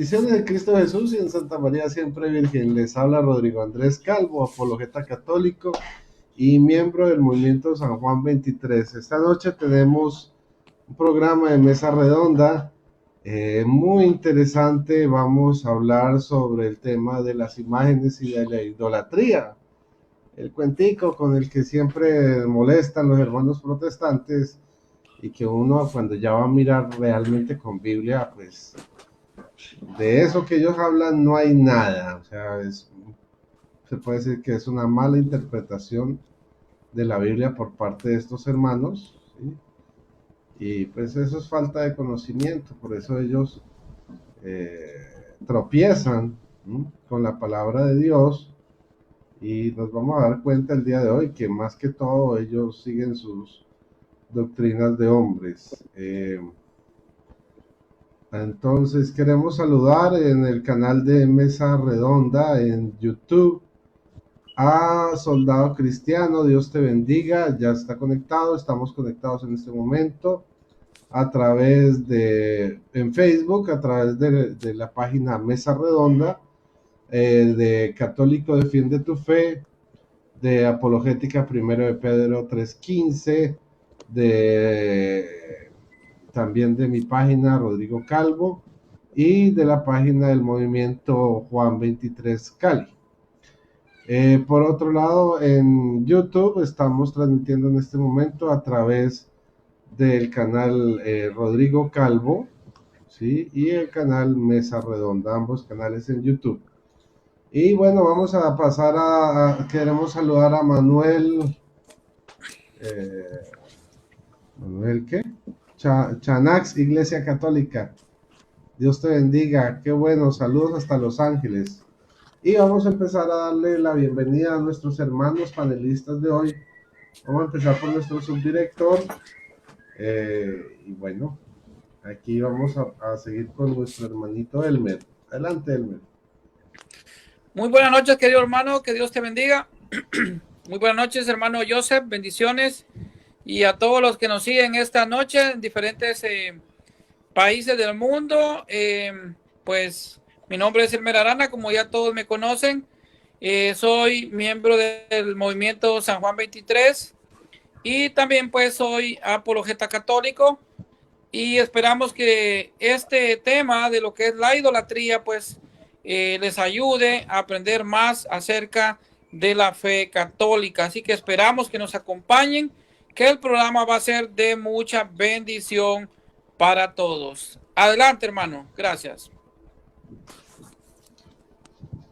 Bendiciones de Cristo Jesús y en Santa María siempre Virgen. Les habla Rodrigo Andrés Calvo, apologeta católico y miembro del movimiento San Juan 23. Esta noche tenemos un programa de mesa redonda muy interesante. Vamos a hablar sobre el tema de las imágenes y de la idolatría. El cuentico con el que siempre molestan los hermanos protestantes y que uno cuando ya va a mirar realmente con Biblia, pues de eso que ellos hablan no hay nada. O sea, se puede decir que es una mala interpretación de la Biblia por parte de estos hermanos, ¿sí? Y pues eso es falta de conocimiento, por eso ellos tropiezan, ¿sí?, con la palabra de Dios, y nos vamos a dar cuenta el día de hoy que más que todo ellos siguen sus doctrinas de hombres. Entonces queremos saludar en el canal de Mesa Redonda en YouTube a Soldado Cristiano. Dios te bendiga, ya está conectado, estamos conectados en este momento a través en Facebook, a través de la página Mesa Redonda, de Católico Defiende tu Fe, de Apologética Primero de Pedro 3:15, también de mi página Rodrigo Calvo y de la página del movimiento Juan 23 Cali. Por otro lado, en YouTube estamos transmitiendo en este momento a través del canal Rodrigo Calvo, ¿sí?, y el canal Mesa Redonda, ambos canales en YouTube. Y bueno, vamos a pasar queremos saludar a Manuel, ¿Manuel qué? Chanax, Iglesia Católica. Dios te bendiga, qué bueno, saludos hasta Los Ángeles. Y vamos a empezar a darle la bienvenida a nuestros hermanos panelistas de hoy. Vamos a empezar por nuestro subdirector. Y bueno, aquí vamos a seguir con nuestro hermanito Elmer. Adelante, Elmer. Muy buenas noches, querido hermano, que Dios te bendiga. Muy buenas noches, hermano Joseph, bendiciones. Y a todos los que nos siguen esta noche en diferentes países del mundo. Pues mi nombre es Elmer Arana, como ya todos me conocen. Soy miembro del movimiento San Juan 23 y también pues soy apologeta católico, y esperamos que este tema de lo que es la idolatría pues les ayude a aprender más acerca de la fe católica. Así que esperamos que nos acompañen, que el programa va a ser de mucha bendición para todos. Adelante, hermano. Gracias.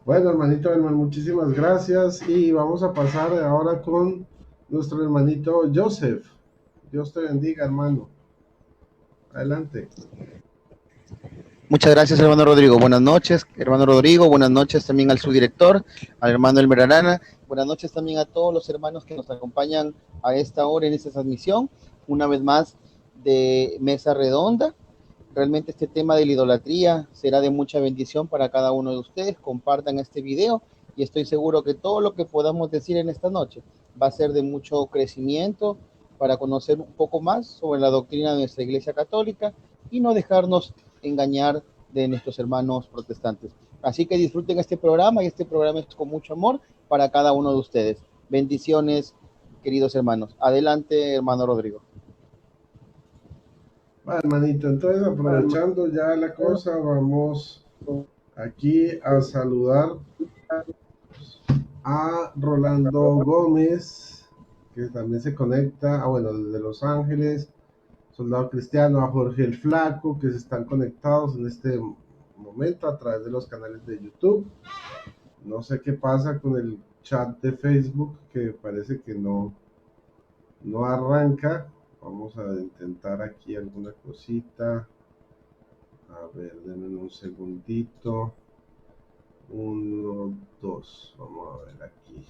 Bueno, hermanito Elmer, muchísimas gracias. Y vamos a pasar ahora con nuestro hermanito Joseph. Dios te bendiga, hermano. Adelante. Muchas gracias, hermano Rodrigo. Buenas noches, hermano Rodrigo. Buenas noches también al subdirector, al hermano Elmer Arana. Buenas noches también a todos los hermanos que nos acompañan a esta hora en esta transmisión, una vez más de Mesa Redonda. Realmente este tema de la idolatría será de mucha bendición para cada uno de ustedes. Compartan este video y estoy seguro que todo lo que podamos decir en esta noche va a ser de mucho crecimiento para conocer un poco más sobre la doctrina de nuestra Iglesia Católica y no dejarnos engañar de nuestros hermanos protestantes. Así que disfruten este programa, y este programa es con mucho amor para cada uno de ustedes. Bendiciones, queridos hermanos. Adelante, hermano Rodrigo. Bueno, hermanito, entonces aprovechando ya la cosa, vamos aquí a saludar a Rolando Gómez, que también se conecta, bueno, desde Los Ángeles, Soldado Cristiano, a Jorge el Flaco, que se están conectados en este momento a través de los canales de YouTube. No sé qué pasa con el chat de Facebook, que parece que no arranca. Vamos a intentar aquí alguna cosita. A ver, denme un segundito. 1, 2. Vamos a ver aquí.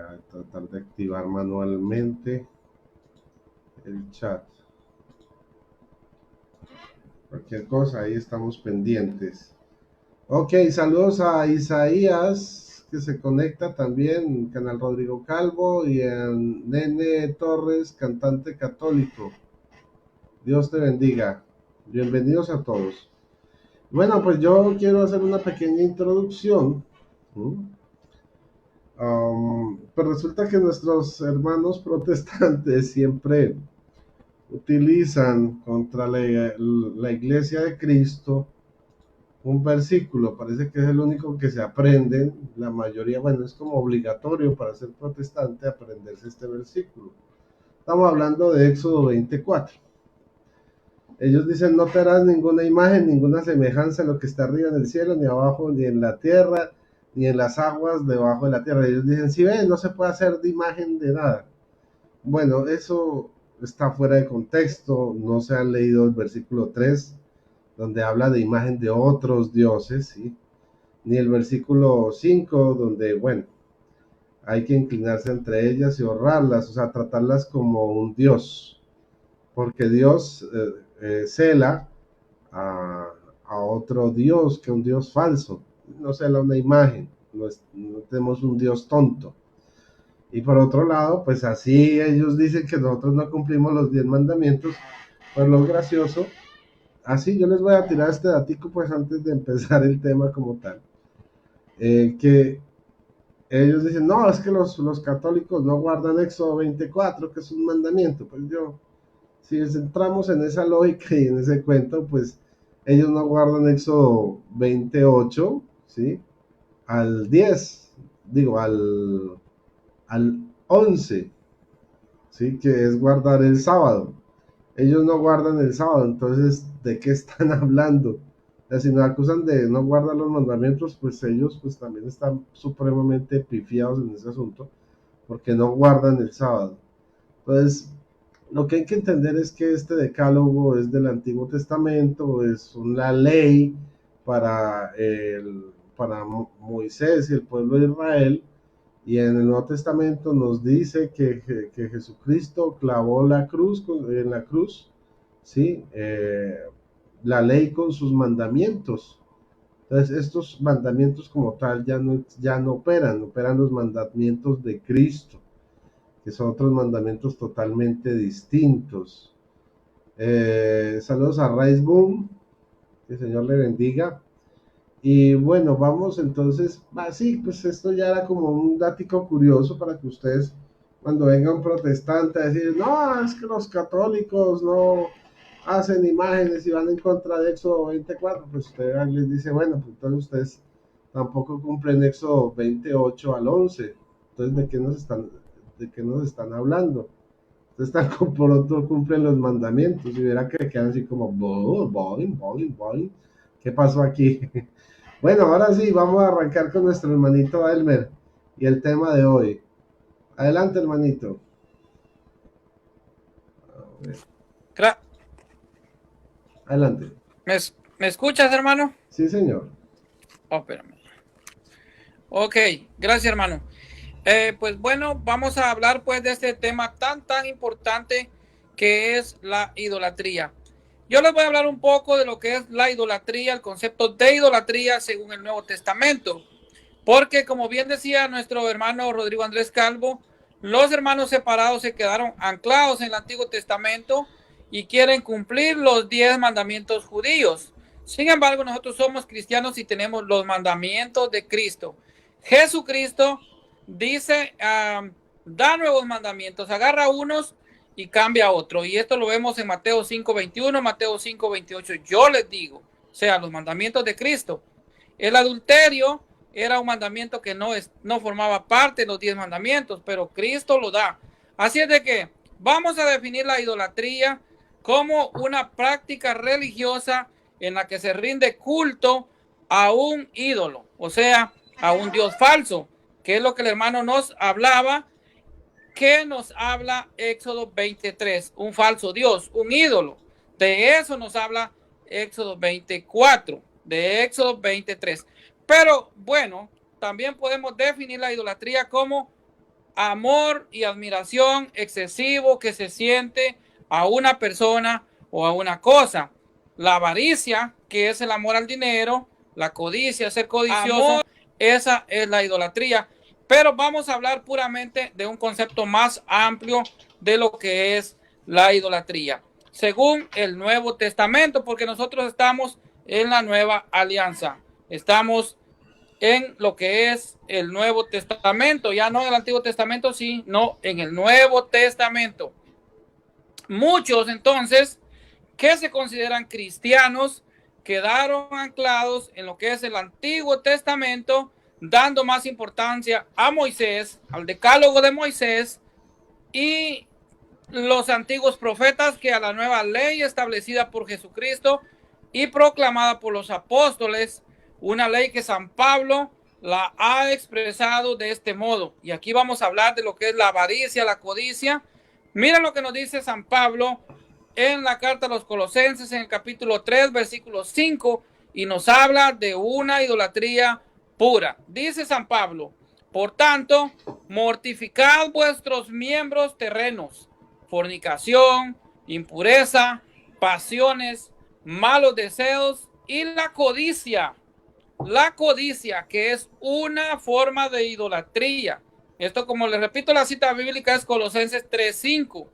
A tratar de activar manualmente el chat. Cualquier cosa, ahí estamos pendientes. Ok, saludos a Isaías, que se conecta también, canal Rodrigo Calvo, y en Nene Torres, cantante católico. Dios te bendiga. Bienvenidos a todos. Bueno, pues yo quiero hacer una pequeña introducción. Pues resulta que nuestros hermanos protestantes siempre utilizan contra la iglesia de Cristo un versículo, parece que es el único que se aprenden, la mayoría, bueno, es como obligatorio para ser protestante aprenderse este versículo. Estamos hablando de Éxodo 24. Ellos dicen, no te harás ninguna imagen, ninguna semejanza a lo que está arriba en el cielo, ni abajo, ni en la tierra, ni en las aguas debajo de la tierra. Ellos dicen, si ven, no se puede hacer de imagen de nada. Bueno, eso está fuera de contexto, no se han leído el versículo 3, donde habla de imagen de otros dioses, ¿sí? Ni el versículo 5, donde, bueno, hay que inclinarse entre ellas y honrarlas, o sea, tratarlas como un dios, porque Dios cela a otro Dios, que un Dios falso, no cela una imagen, no tenemos un Dios tonto. Y por otro lado, pues así ellos dicen que nosotros no cumplimos los 10 mandamientos, pues lo gracioso, así yo les voy a tirar este datico pues antes de empezar el tema como tal, que ellos dicen, no, es que los católicos no guardan Éxodo 24, que es un mandamiento, pues yo, si entramos en esa lógica y en ese cuento, pues ellos no guardan Éxodo 28, ¿sí? Al 10, digo, al 11, ¿sí? Que es guardar el sábado. Ellos no guardan el sábado, entonces, ¿de qué están hablando? O sea, si nos acusan de no guardar los mandamientos, pues ellos pues también están supremamente pifiados en ese asunto, porque no guardan el sábado. Entonces, lo que hay que entender es que este decálogo es del Antiguo Testamento, es una ley para Moisés y el pueblo de Israel, y en el Nuevo Testamento nos dice que Jesucristo clavó en la cruz, ¿sí? La ley con sus mandamientos. Entonces, estos mandamientos como tal ya no operan los mandamientos de Cristo, que son otros mandamientos totalmente distintos. Saludos a Rice Boom, que el Señor le bendiga. Y bueno, vamos entonces, sí, pues esto ya era como un dático curioso para que ustedes, cuando venga un protestante a decir, no, es que los católicos no hacen imágenes y van en contra de Éxodo 24, pues usted les dice, bueno, pues entonces ustedes tampoco cumplen Éxodo 28 al 11, entonces de qué nos están hablando? Entonces tan por otro cumplen los mandamientos y verá que quedan así como, boing, boing, boing, ¿qué pasó aquí? Bueno, ahora sí, vamos a arrancar con nuestro hermanito Elmer y el tema de hoy. Adelante, hermanito. Adelante. ¿Me escuchas, hermano? Sí, señor. Oh, espérame. Ok, gracias, hermano. Pues bueno, vamos a hablar pues de este tema tan importante que es la idolatría. Yo les voy a hablar un poco de lo que es la idolatría, el concepto de idolatría según el Nuevo Testamento. Porque como bien decía nuestro hermano Rodrigo Andrés Calvo, los hermanos separados se quedaron anclados en el Antiguo Testamento y quieren cumplir los 10 mandamientos judíos. Sin embargo, nosotros somos cristianos y tenemos los mandamientos de Cristo. Jesucristo dice, da nuevos mandamientos, agarra unos y cambia otro. Y esto lo vemos en Mateo 5:21, Mateo 5:28. Yo les digo, o sea, los mandamientos de Cristo. El adulterio era un mandamiento que no formaba parte de los 10 mandamientos, pero Cristo lo da. Así es de que vamos a definir la idolatría como una práctica religiosa en la que se rinde culto a un ídolo, o sea, a un Dios falso, que es lo que el hermano nos hablaba, que nos habla Éxodo 23, un falso Dios, un ídolo. De eso nos habla Éxodo 24, de Éxodo 23. Pero bueno, también podemos definir la idolatría como amor y admiración excesivo que se siente a una persona o a una cosa. La avaricia, que es el amor al dinero, la codicia, ser codicioso, esa es la idolatría. Pero vamos a hablar puramente de un concepto más amplio de lo que es la idolatría, según el Nuevo Testamento, porque nosotros estamos en la nueva alianza. Estamos en lo que es el Nuevo Testamento, ya no en el Antiguo Testamento, sino en el Nuevo Testamento. Muchos entonces que se consideran cristianos quedaron anclados en lo que es el Antiguo Testamento, dando más importancia a Moisés, al decálogo de Moisés y los antiguos profetas que a la nueva ley establecida por Jesucristo y proclamada por los apóstoles, una ley que San Pablo la ha expresado de este modo. Y aquí vamos a hablar de lo que es la avaricia, la codicia. Miren lo que nos dice San Pablo en la carta a los Colosenses, en el capítulo 3, versículo 5, y nos habla de una idolatría pura. Dice San Pablo: por tanto, mortificad vuestros miembros terrenos, fornicación, impureza, pasiones, malos deseos y la codicia. La codicia, que es una forma de idolatría. Esto, como les repito, la cita bíblica es Colosenses 3:5.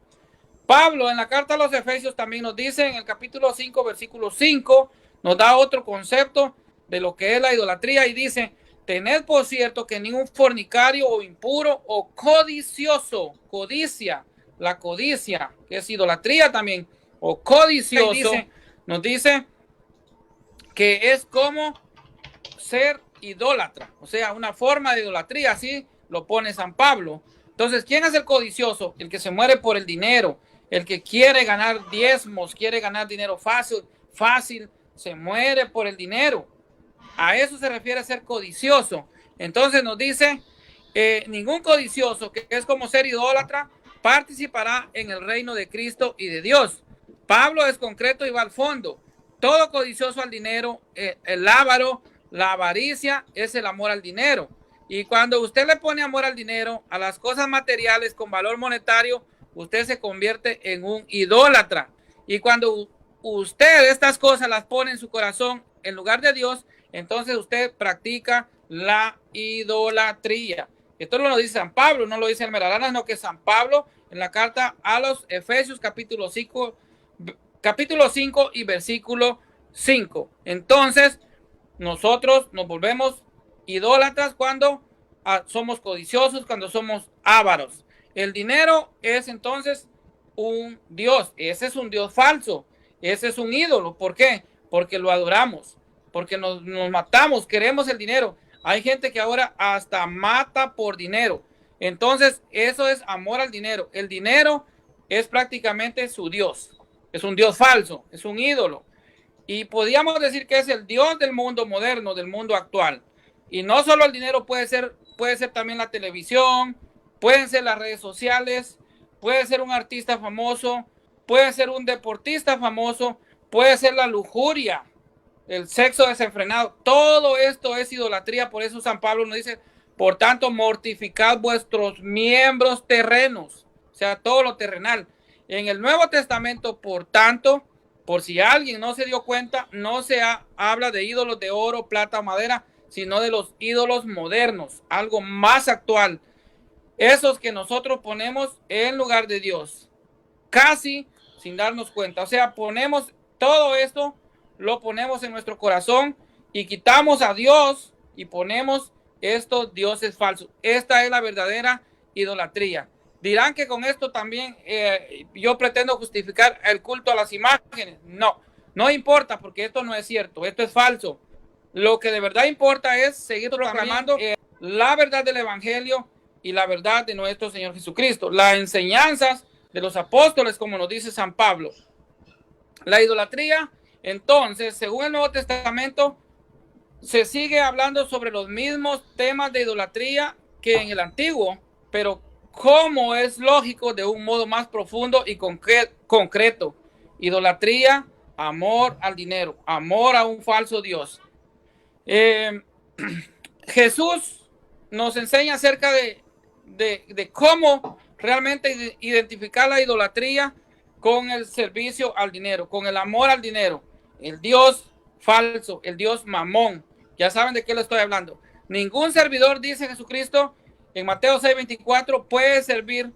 Pablo en la carta a los Efesios también nos dice, en el capítulo 5, versículo 5, nos da otro concepto de lo que es la idolatría y dice: tened por cierto que ningún fornicario o impuro o codicioso, codicia, la codicia, que es idolatría también, o codicioso, nos dice que es como ser idólatra, o sea, una forma de idolatría, así lo pone San Pablo. Entonces, ¿quién es el codicioso? El que se muere por el dinero, el que quiere ganar diezmos, quiere ganar dinero fácil, se muere por el dinero. A eso se refiere a ser codicioso. Entonces nos dice, ningún codicioso, que es como ser idólatra, participará en el reino de Cristo y de Dios. Pablo es concreto y va al fondo. Todo codicioso al dinero, el avaro, la avaricia, es el amor al dinero. Y cuando usted le pone amor al dinero, a las cosas materiales con valor monetario, usted se convierte en un idólatra. Y cuando usted estas cosas las pone en su corazón en lugar de Dios, entonces usted practica la idolatría. Esto no lo dice San Pablo, no lo dice el Merarana, sino que San Pablo en la carta a los Efesios capítulo 5 y versículo 5. Entonces, nosotros nos volvemos idólatras cuando somos codiciosos, cuando somos ávaros. El dinero es entonces un Dios. Ese es un Dios falso. Ese es un ídolo. ¿Por qué? Porque lo adoramos, porque nos matamos, queremos el dinero. Hay gente que ahora hasta mata por dinero. Entonces, eso es amor al dinero. El dinero es prácticamente su Dios. Es un Dios falso, es un ídolo. Y podríamos decir que es el Dios del mundo moderno, del mundo actual. Y no solo el dinero, puede ser también la televisión, pueden ser las redes sociales, puede ser un artista famoso, puede ser un deportista famoso, puede ser la lujuria, el sexo desenfrenado. Todo esto es idolatría. Por eso San Pablo nos dice: por tanto, mortificad vuestros miembros terrenos, o sea, todo lo terrenal. En el Nuevo Testamento, por tanto, por si alguien no se dio cuenta, no se habla de ídolos de oro, plata o madera, sino de los ídolos modernos, algo más actual. Esos que nosotros ponemos en lugar de Dios, casi sin darnos cuenta. O sea, ponemos todo esto, lo ponemos en nuestro corazón y quitamos a Dios y ponemos estos dioses falsos. Esta es la verdadera idolatría. Dirán que con esto también yo pretendo justificar el culto a las imágenes. No, no importa, porque esto no es cierto, esto es falso. Lo que de verdad importa es seguir proclamando la verdad del Evangelio y la verdad de nuestro Señor Jesucristo, las enseñanzas de los apóstoles, como nos dice San Pablo. La idolatría, entonces, según el Nuevo Testamento, se sigue hablando sobre los mismos temas de idolatría que en el Antiguo, pero como es lógico, de un modo más profundo y concreto. Idolatría, amor al dinero, amor a un falso Dios. Jesús nos enseña acerca de cómo realmente identificar la idolatría con el servicio al dinero, con el amor al dinero, el Dios falso, el Dios mamón. Ya saben de qué le estoy hablando. Ningún servidor, dice Jesucristo en Mateo 6:24, puede servir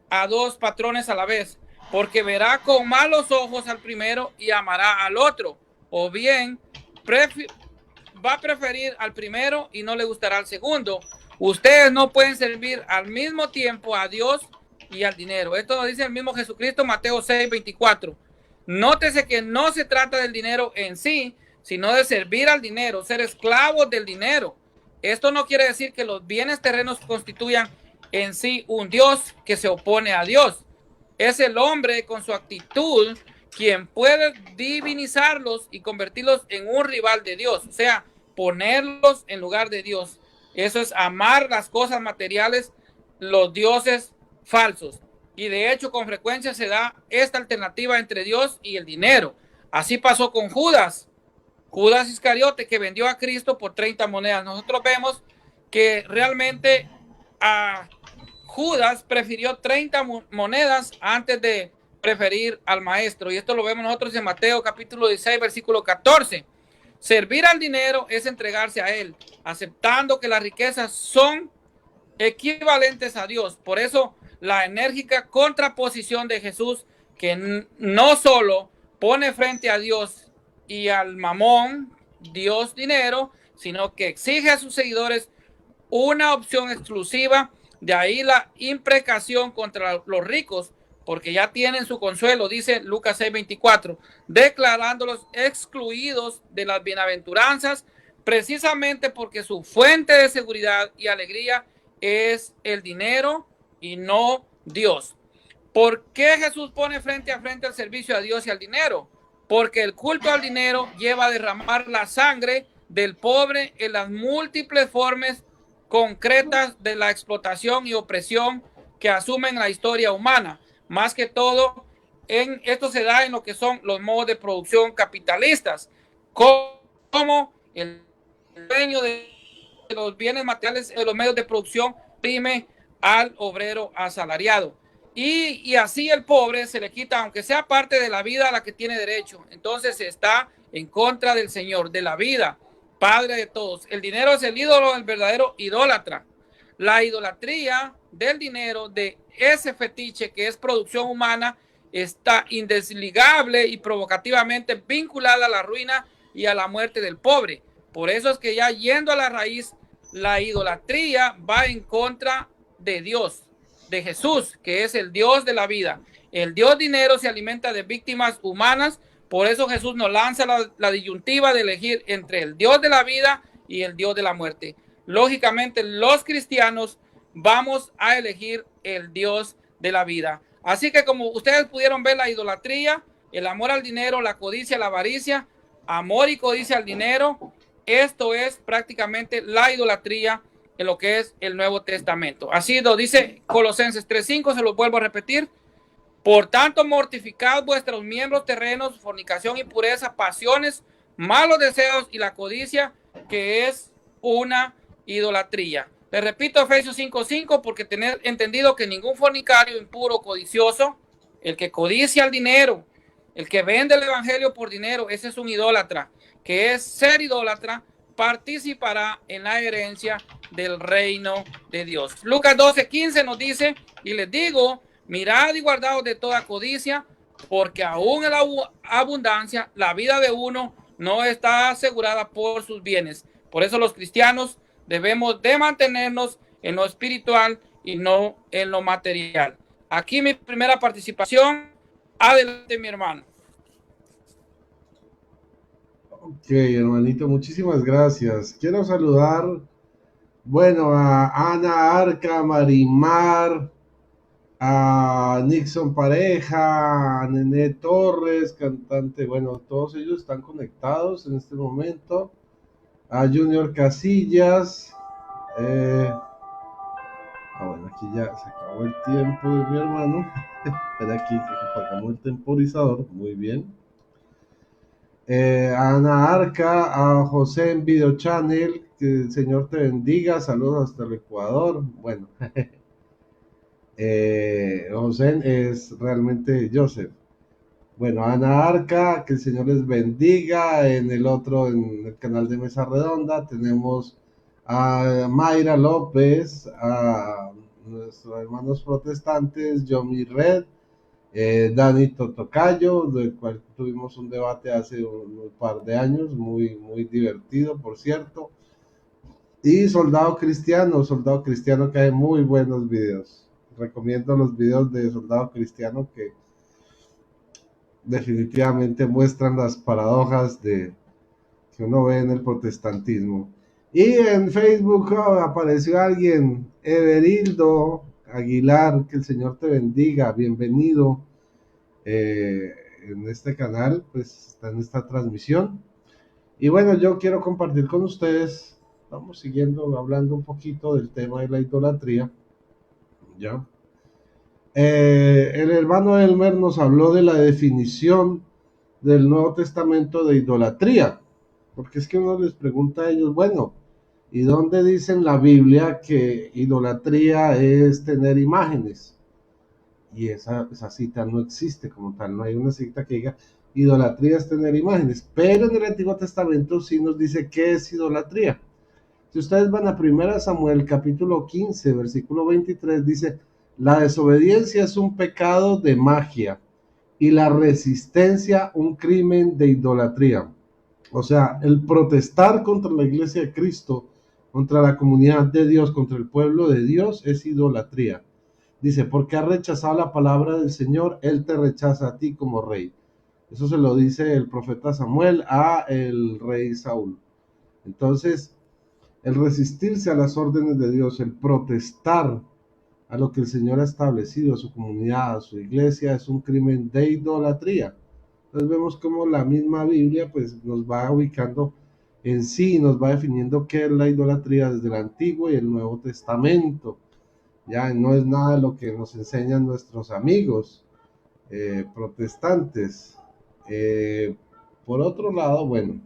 a dos patrones a la vez, porque verá con malos ojos al primero y amará al otro, o bien va a preferir al primero y no le gustará al segundo. Ustedes no pueden servir al mismo tiempo a Dios y al dinero. Esto lo dice el mismo Jesucristo, Mateo 6:24. Nótese que no se trata del dinero en sí, sino de servir al dinero, ser esclavos del dinero. Esto no quiere decir que los bienes terrenos constituyan en sí un Dios que se opone a Dios. Es el hombre con su actitud quien puede divinizarlos y convertirlos en un rival de Dios, o sea, ponerlos en lugar de Dios. Eso es amar las cosas materiales, los dioses falsos. Y de hecho, con frecuencia se da esta alternativa entre Dios y el dinero. Así pasó con Judas Iscariote, que vendió a Cristo por 30 monedas. Nosotros vemos que realmente a Judas prefirió 30 monedas antes de preferir al maestro. Y esto lo vemos nosotros en Mateo capítulo 16, versículo 14. Servir al dinero es entregarse a él, aceptando que las riquezas son equivalentes a Dios. Por eso la enérgica contraposición de Jesús, que no solo pone frente a Dios y al mamón, Dios dinero, sino que exige a sus seguidores una opción exclusiva. De ahí la imprecación contra los ricos, porque ya tienen su consuelo, dice Lucas 6:24, declarándolos excluidos de las bienaventuranzas, precisamente porque su fuente de seguridad y alegría es el dinero y no Dios. ¿Por qué Jesús pone frente a frente el servicio a Dios y al dinero? Porque el culto al dinero lleva a derramar la sangre del pobre en las múltiples formas concretas de la explotación y opresión que asumen la historia humana. Más que todo, esto se da en lo que son los modos de producción capitalistas, como el dueño de los bienes materiales, de los medios de producción, prime al obrero asalariado. Y así el pobre se le quita, aunque sea parte de la vida a la que tiene derecho. Entonces se está en contra del Señor, de la vida, Padre de todos. El dinero es el ídolo del verdadero idólatra. La idolatría del dinero, de ese fetiche que es producción humana, está indesligable y provocativamente vinculada a la ruina y a la muerte del pobre. Por eso es que ya yendo a la raíz, la idolatría va en contra de Dios, de Jesús, que es el Dios de la vida. El Dios dinero se alimenta de víctimas humanas. Por eso Jesús nos lanza la disyuntiva de elegir entre el Dios de la vida y el Dios de la muerte. Lógicamente, los cristianos vamos a elegir el Dios de la vida. Así que como ustedes pudieron ver, la idolatría, el amor al dinero, la codicia, la avaricia, amor y codicia al dinero, esto es prácticamente la idolatría en lo que es el Nuevo Testamento. Así lo dice Colosenses 3:5, se lo vuelvo a repetir. Por tanto, mortificad vuestros miembros terrenos, fornicación, impureza, pasiones, malos deseos y la codicia, que es una idolatría. Les repito Efesios 5:5, porque tener entendido que ningún fornicario, impuro, codicioso, el que codicia el dinero, el que vende el evangelio por dinero, ese es un idólatra, que es ser idólatra, participará en la herencia del reino de Dios. Lucas 12:15 nos dice, y les digo, mirad y guardaos de toda codicia, porque aún en la abundancia, la vida de uno no está asegurada por sus bienes. Por eso los cristianos debemos de mantenernos en lo espiritual y no en lo material. Aquí mi primera participación. Adelante, mi hermano. Ok, hermanito, muchísimas gracias. Quiero saludar, bueno, a Ana Arca, Marimar, a Nixon Pareja, a Nené Torres, cantante, bueno, todos ellos están conectados en este momento. A Junior Casillas. Bueno, aquí ya se acabó el tiempo de mi hermano. Espera, aquí que apagamos el temporizador. Muy bien. A Ana Arca, a José en Video Channel, que el Señor te bendiga, saludos hasta el Ecuador. Bueno, José es realmente Joseph. Bueno, Ana Arca, que el Señor les bendiga. En el otro, en el canal de Mesa Redonda, tenemos a Mayra López, a nuestros hermanos protestantes, Yomi Red, Dani Totocayo, del cual tuvimos un debate hace un par de años, muy divertido, por cierto. Y Soldado Cristiano que hay muy buenos videos. Recomiendo los videos de Soldado Cristiano que definitivamente muestran las paradojas que uno ve en el protestantismo. Y en Facebook apareció alguien, Everildo Aguilar, que el Señor te bendiga, bienvenido en este canal, pues está en esta transmisión. Y bueno, yo quiero compartir con ustedes, vamos siguiendo hablando un poquito del tema de la idolatría, ¿ya? El hermano Elmer nos habló de la definición del Nuevo Testamento de idolatría, porque es que uno les pregunta a ellos, bueno, ¿y dónde dice en la Biblia que idolatría es tener imágenes? Y esa cita no existe como tal, no hay una cita que diga idolatría es tener imágenes, pero en el Antiguo Testamento sí nos dice qué es idolatría. Si ustedes van a 1 Samuel capítulo 15, versículo 23, dice, la desobediencia es un pecado de magia y la resistencia un crimen de idolatría. O sea, el protestar contra la iglesia de Cristo, contra la comunidad de Dios, contra el pueblo de Dios, es idolatría. Dice, porque has rechazado la palabra del Señor, Él te rechaza a ti como rey. Eso se lo dice el profeta Samuel a el rey Saúl. Entonces, el resistirse a las órdenes de Dios, el protestar a lo que el Señor ha establecido, a su comunidad, a su iglesia, es un crimen de idolatría. Entonces vemos cómo la misma Biblia pues nos va ubicando en sí, nos va definiendo qué es la idolatría desde el Antiguo y el Nuevo Testamento. Ya no es nada de lo que nos enseñan nuestros amigos protestantes. Por otro lado, bueno,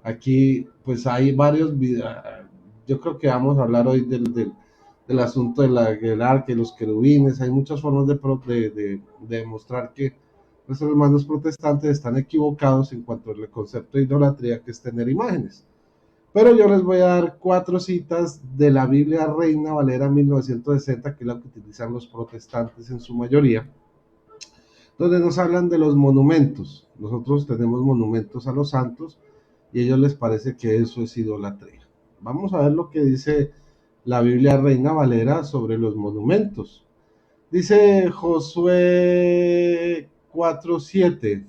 aquí pues hay varios videos. Yo creo que vamos a hablar hoy del asunto de del arca y los querubines. Hay muchas formas de demostrar que nuestros hermanos protestantes están equivocados en cuanto al concepto de idolatría, que es tener imágenes. Pero yo les voy a dar 4 citas de la Biblia Reina Valera 1960, que es la que utilizan los protestantes en su mayoría, donde nos hablan de los monumentos. Nosotros tenemos monumentos a los santos y a ellos les parece que eso es idolatría. Vamos a ver lo que dice la Biblia Reina Valera sobre los monumentos. Dice Josué 4:7.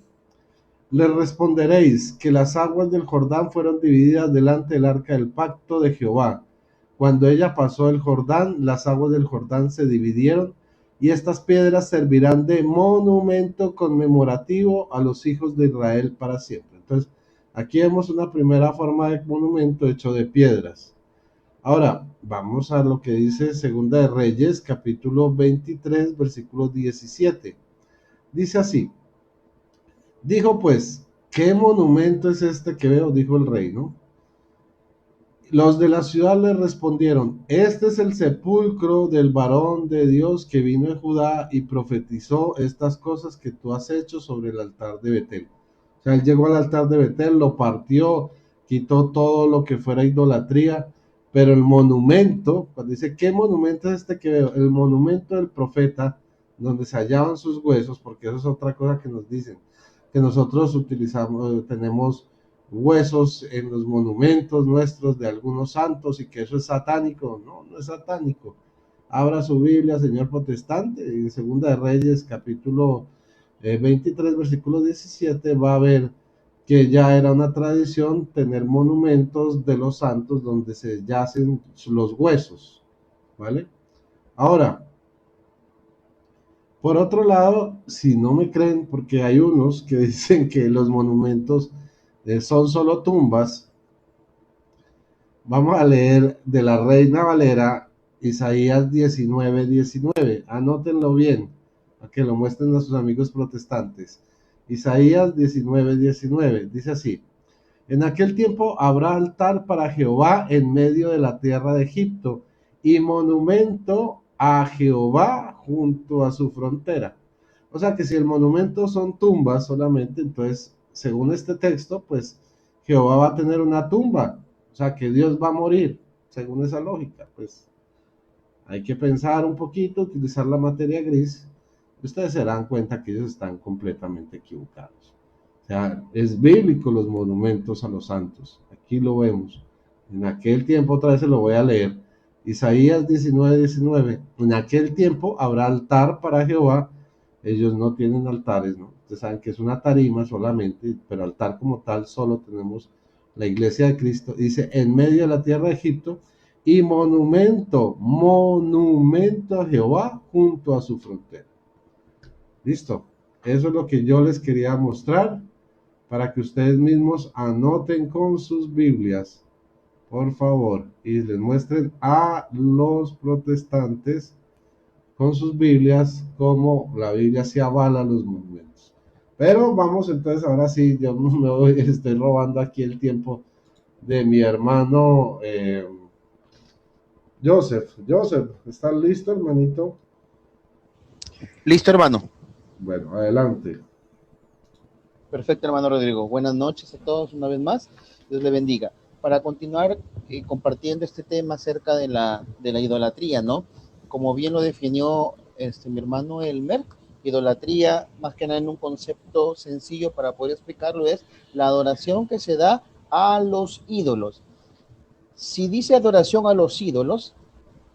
Les responderéis que las aguas del Jordán fueron divididas delante del arca del pacto de Jehová. Cuando ella pasó el Jordán, las aguas del Jordán se dividieron y estas piedras servirán de monumento conmemorativo a los hijos de Israel para siempre. Entonces, aquí vemos una primera forma de monumento hecho de piedras. Ahora, vamos a lo que dice Segunda de Reyes, capítulo 23, versículo 17. Dice así. Dijo pues, ¿qué monumento es este que veo? Dijo el rey, ¿no? Los de la ciudad le respondieron, este es el sepulcro del varón de Dios que vino de Judá y profetizó estas cosas que tú has hecho sobre el altar de Betel. O sea, él llegó al altar de Betel, lo partió, quitó todo lo que fuera idolatría, pero el monumento, cuando dice, ¿qué monumento es este que veo? El monumento del profeta, donde se hallaban sus huesos, porque eso es otra cosa que nos dicen, que nosotros utilizamos, tenemos huesos en los monumentos nuestros de algunos santos y que eso es satánico. No, no es satánico. Abra su Biblia, señor protestante, en Segunda de Reyes, capítulo 23, versículo 17, va a ver que ya era una tradición tener monumentos de los santos donde se yacen los huesos, ¿vale? Ahora, por otro lado, si no me creen, porque hay unos que dicen que los monumentos son solo tumbas, vamos a leer de la Reina Valera, Isaías 19:19. Anótenlo bien, para que lo muestren a sus amigos protestantes. Isaías 19:19, dice así. En aquel tiempo habrá altar para Jehová en medio de la tierra de Egipto y monumento a Jehová junto a su frontera. O sea que si el monumento son tumbas solamente, entonces, según este texto, pues Jehová va a tener una tumba. O sea que Dios va a morir, según esa lógica. Pues hay que pensar un poquito, utilizar la materia gris ustedes se dan cuenta que ellos están completamente equivocados. O sea, es bíblico los monumentos a los santos. Aquí lo vemos. En aquel tiempo, otra vez se lo voy a leer. Isaías 19:19. En aquel tiempo habrá altar para Jehová. Ellos no tienen altares, ¿no? Ustedes saben que es una tarima solamente, pero altar como tal solo tenemos la iglesia de Cristo. Dice, en medio de la tierra de Egipto, y monumento a Jehová junto a su frontera. Listo. Eso es lo que yo les quería mostrar para que ustedes mismos anoten con sus Biblias, por favor, y les muestren a los protestantes con sus Biblias cómo la Biblia se avala los monumentos. Pero vamos entonces, ahora sí, yo me voy, estoy robando aquí el tiempo de mi hermano Joseph. Joseph, ¿estás listo, hermanito? Listo, hermano. Bueno, adelante. Perfecto, hermano Rodrigo. Buenas noches a todos una vez más. Dios le bendiga. Para continuar compartiendo este tema acerca de la idolatría, ¿no? Como bien lo definió mi hermano Elmer, idolatría, más que nada en un concepto sencillo para poder explicarlo, es la adoración que se da a los ídolos. Si dice adoración a los ídolos,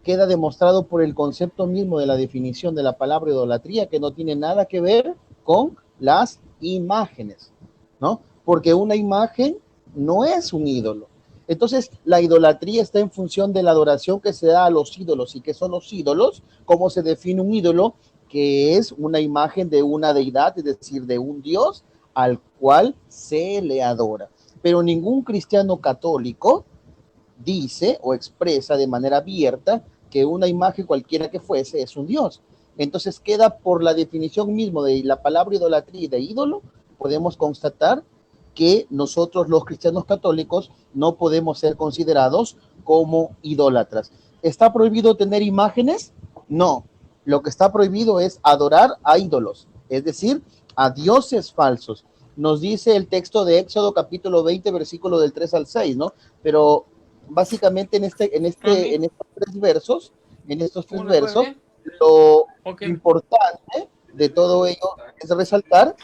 queda demostrado por el concepto mismo de la definición de la palabra idolatría, que no tiene nada que ver con las imágenes, ¿no? Porque una imagen no es un ídolo. Entonces, la idolatría está en función de la adoración que se da a los ídolos. ¿Y qué son los ídolos? ¿Cómo se define un ídolo? Que es una imagen de una deidad, es decir, de un Dios al cual se le adora. Pero ningún cristiano católico dice o expresa de manera abierta que una imagen cualquiera que fuese es un Dios. Entonces queda por la definición mismo de la palabra idolatría y de ídolo, podemos constatar que nosotros los cristianos católicos no podemos ser considerados como idólatras. ¿Está prohibido tener imágenes? No. Lo que está prohibido es adorar a ídolos, es decir, a dioses falsos. Nos dice el texto de Éxodo capítulo 20, versículo del 3 al 6, ¿no? Pero básicamente en estos tres versos, lo importante de todo ello es resaltar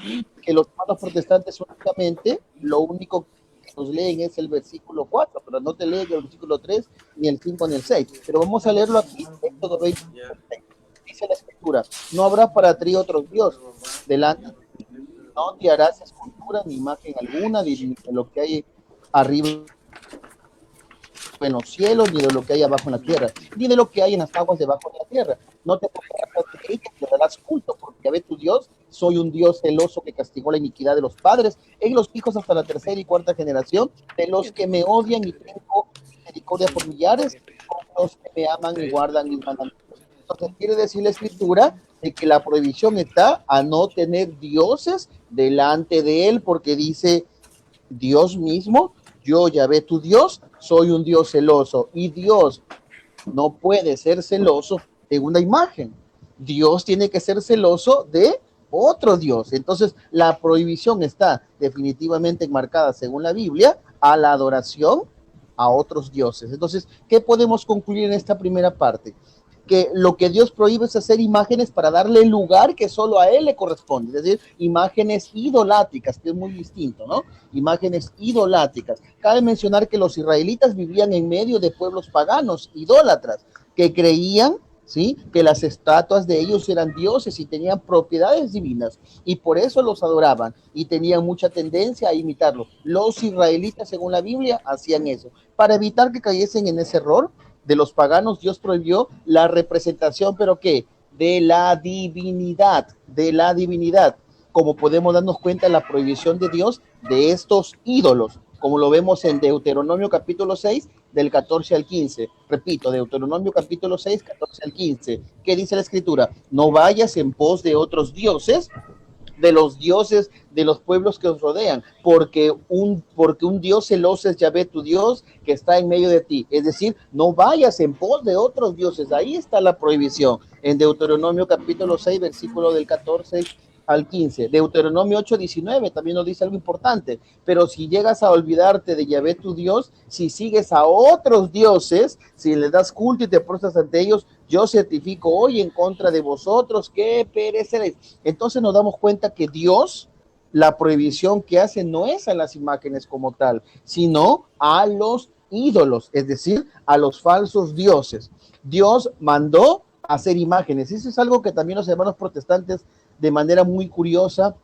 que los hermanos protestantes únicamente, lo único que nos leen es el versículo 4, pero no te leen el versículo 3, ni el 5, ni el 6. Pero vamos a leerlo aquí, Éxodo 20, dice la escritura, no habrá para ti otros dioses delante de ti, no te harás escultura ni imagen alguna de lo que hay arriba en los cielos, ni de lo que hay abajo en la tierra, ni de lo que hay en las aguas debajo de la tierra. No te pongas de ellas, te darás culto, porque Yahvé tu Dios, soy un Dios celoso que castigó la iniquidad de los padres en los hijos hasta la tercera y cuarta generación, de los que me odian y tengo misericordia por millares, con los que me aman y guardan mis mandamientos. Entonces quiere decir la escritura de que la prohibición está a no tener dioses delante de él, porque dice Dios mismo, yo Yahvé tu Dios, soy un Dios celoso, y Dios no puede ser celoso de una imagen. Dios tiene que ser celoso de otro Dios. Entonces, la prohibición está definitivamente enmarcada, según la Biblia, a la adoración a otros dioses. Entonces, ¿qué podemos concluir en esta primera parte? Que lo que Dios prohíbe es hacer imágenes para darle el lugar que solo a Él le corresponde, es decir, imágenes idolátricas, que es muy distinto, ¿no? Imágenes idolátricas. Cabe mencionar que los israelitas vivían en medio de pueblos paganos, idólatras, que creían, ¿sí?, que las estatuas de ellos eran dioses y tenían propiedades divinas, y por eso los adoraban, y tenían mucha tendencia a imitarlos. Los israelitas, según la Biblia, hacían eso. Para evitar que cayesen en ese error de los paganos, Dios prohibió la representación, pero ¿qué? De la divinidad, como podemos darnos cuenta en la prohibición de Dios de estos ídolos, como lo vemos en Deuteronomio capítulo 6, del 14 al 15. Repito, Deuteronomio capítulo 6, 14 al 15. ¿Qué dice la escritura? No vayas en pos de otros dioses, de los dioses de los pueblos que os rodean, porque un Dios celoso es Yahvé tu Dios, que está en medio de ti. Es decir, no vayas en pos de otros dioses. Ahí está la prohibición, en Deuteronomio capítulo 6, versículo del 14 al 15. Deuteronomio 8:19 también nos dice algo importante. Pero si llegas a olvidarte de Yahvé tu Dios, si sigues a otros dioses, si les das culto y te postras ante ellos, yo certifico hoy en contra de vosotros que pereceréis. Entonces nos damos cuenta que Dios, la prohibición que hace no es a las imágenes como tal, sino a los ídolos, es decir, a los falsos dioses. Dios mandó hacer imágenes. Eso es algo que también los hermanos protestantes, de manera muy curiosa,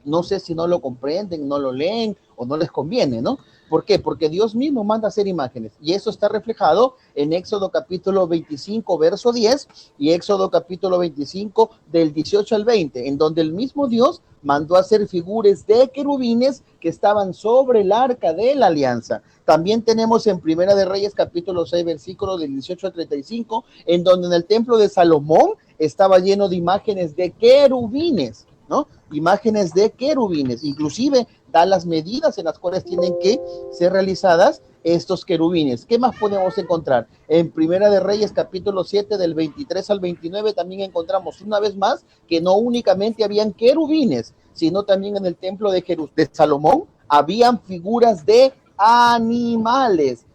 no sé si no lo comprenden, no lo leen o no les conviene, ¿no? ¿Por qué? Porque Dios mismo manda hacer imágenes y eso está reflejado en Éxodo capítulo 25, verso 10 y Éxodo capítulo 25 del 18 al 20, en donde el mismo Dios mandó hacer figuras de querubines que estaban sobre el arca de la alianza. También tenemos en Primera de Reyes capítulo 6, versículo del 18 al 35, en donde en el templo de Salomón estaba lleno de imágenes de querubines, ¿no? Imágenes de querubines, inclusive da las medidas en las cuales tienen que ser realizadas estos querubines. ¿Qué más podemos encontrar? En Primera de Reyes capítulo 7 del 23 al 29 también encontramos una vez más que no únicamente habían querubines, sino también en el templo de Salomón habían figuras de animales,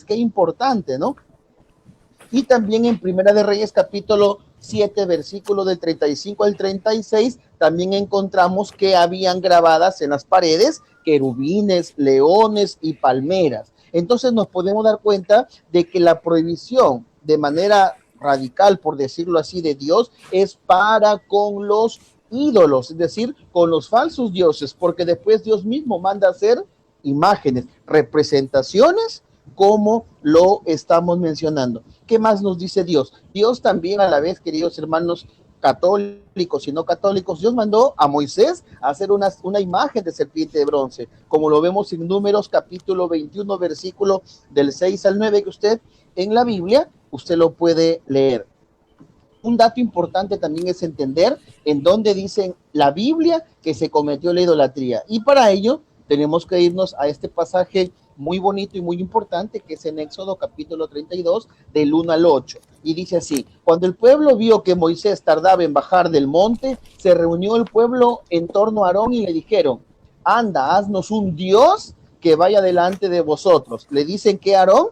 qué importante, ¿no? Y también en Primera de Reyes capítulo 7, versículo del 35 al 36, también encontramos que habían grabadas en las paredes querubines, leones y palmeras. Entonces nos podemos dar cuenta de que la prohibición de manera radical, por decirlo así, de Dios es para con los ídolos, es decir, con los falsos dioses, porque después Dios mismo manda hacer imágenes, representaciones, como lo estamos mencionando. ¿Qué más nos dice Dios? Dios también a la vez, queridos hermanos católicos y no católicos, Dios mandó a Moisés a hacer una imagen de serpiente de bronce, como lo vemos en Números capítulo 21, versículo del 6 al 9, que usted en la Biblia, usted lo puede leer. Un dato importante también es entender en dónde dice la Biblia que se cometió la idolatría. Y para ello tenemos que irnos a este pasaje muy bonito y muy importante que es en Éxodo capítulo 32 del 1 al 8. Y dice así: cuando el pueblo vio que Moisés tardaba en bajar del monte, se reunió el pueblo en torno a Aarón y le dijeron: anda, haznos un Dios que vaya delante de vosotros. Le dicen que Aarón: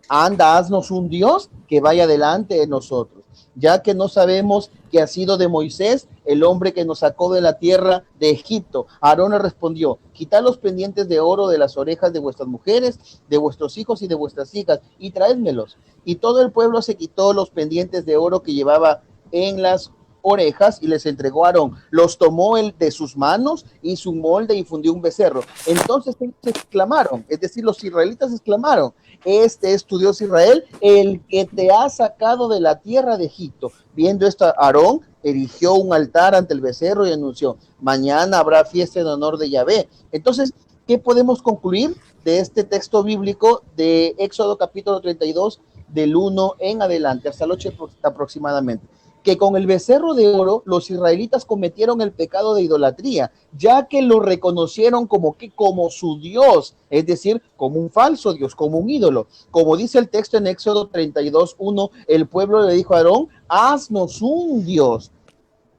anda, haznos un Dios que vaya delante de nosotros, ya que no sabemos que ha sido de Moisés, el hombre que nos sacó de la tierra de Egipto. Aarón le respondió: quitad los pendientes de oro de las orejas de vuestras mujeres, de vuestros hijos y de vuestras hijas, y traédmelos. Y todo el pueblo se quitó los pendientes de oro que llevaba en las orejas y les entregó a Aarón. Los tomó él de sus manos, hizo un molde y fundió un becerro. Entonces ellos exclamaron, es decir, los israelitas exclamaron: este es tu Dios Israel, el que te ha sacado de la tierra de Egipto. Viendo esto, Aarón erigió un altar ante el becerro y anunció: mañana habrá fiesta en honor de Yahvé. Entonces, ¿qué podemos concluir de este texto bíblico de Éxodo capítulo 32, del 1 en adelante, hasta el 8 aproximadamente? Que con el becerro de oro los israelitas cometieron el pecado de idolatría, ya que lo reconocieron como su Dios, es decir, como un falso Dios, como un ídolo. Como dice el texto en Éxodo 32:1, el pueblo le dijo a Aarón: haznos un Dios.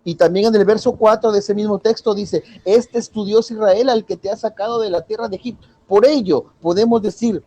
Y también en el verso 4 de ese mismo texto dice: este es tu Dios Israel, al que te ha sacado de la tierra de Egipto. Por ello podemos decir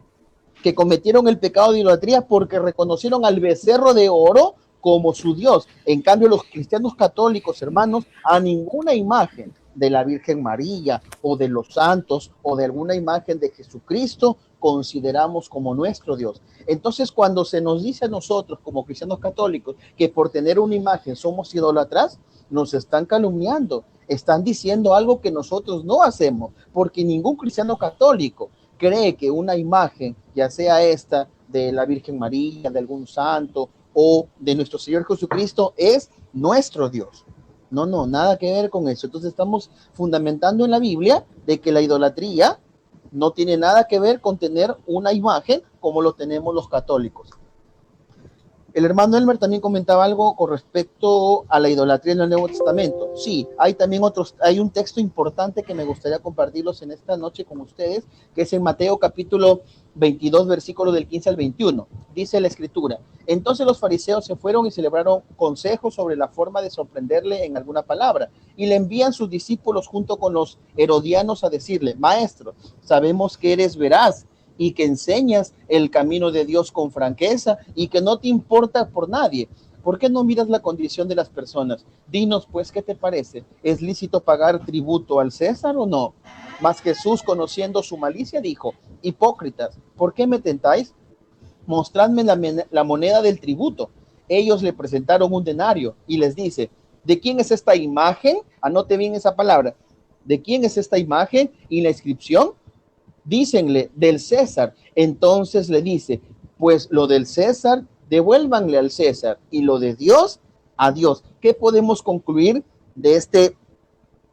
que cometieron el pecado de idolatría porque reconocieron al becerro de oro como su Dios. En cambio, los cristianos católicos, hermanos, a ninguna imagen de la Virgen María o de los santos o de alguna imagen de Jesucristo consideramos como nuestro Dios. Entonces, cuando se nos dice a nosotros como cristianos católicos que por tener una imagen somos idólatras, nos están calumniando, están diciendo algo que nosotros no hacemos, porque ningún cristiano católico cree que una imagen, ya sea esta de la Virgen María, de algún santo o de nuestro Señor Jesucristo, es nuestro Dios. No, nada que ver con eso. Entonces estamos fundamentando en la Biblia de que la idolatría no tiene nada que ver con tener una imagen como lo tenemos los católicos. El hermano Elmer también comentaba algo con respecto a la idolatría en el Nuevo Testamento. Sí, hay también hay un texto importante que me gustaría compartirlos en esta noche con ustedes, que es en Mateo capítulo 22, versículos del 15 al 21. Dice la escritura: entonces los fariseos se fueron y celebraron consejos sobre la forma de sorprenderle en alguna palabra, y le envían sus discípulos junto con los herodianos a decirle: maestro, sabemos que eres veraz y que enseñas el camino de Dios con franqueza y que no te importa por nadie. ¿Por qué no miras la condición de las personas? Dinos, pues, ¿qué te parece? ¿Es lícito pagar tributo al César o no? Mas Jesús, conociendo su malicia, dijo: hipócritas, ¿por qué me tentáis? Mostradme la moneda del tributo. Ellos le presentaron un denario y les dice: ¿de quién es esta imagen? Anote bien esa palabra. ¿De quién es esta imagen y la inscripción? Dícenle: del César. Entonces le dice: pues lo del César, devuélvanle al César, y lo de Dios, a Dios. ¿Qué podemos concluir de este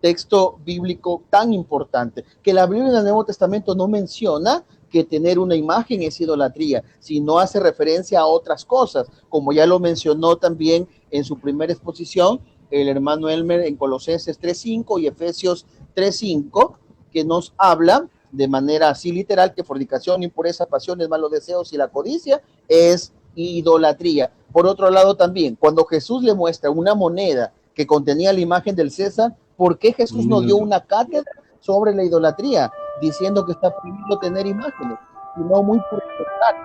texto bíblico tan importante? Que la Biblia en el Nuevo Testamento no menciona que tener una imagen es idolatría, sino hace referencia a otras cosas, como ya lo mencionó también en su primera exposición el hermano Elmer en Colosenses 3:5 y Efesios 3:5, que nos habla de manera así literal que fornicación, impureza, pasiones, malos deseos y la codicia es idolatría. Por otro lado también, cuando Jesús le muestra una moneda que contenía la imagen del César, ¿por qué Jesús no dio una cátedra sobre la idolatría, diciendo que está prohibido tener imágenes? Sino muy por el contrario,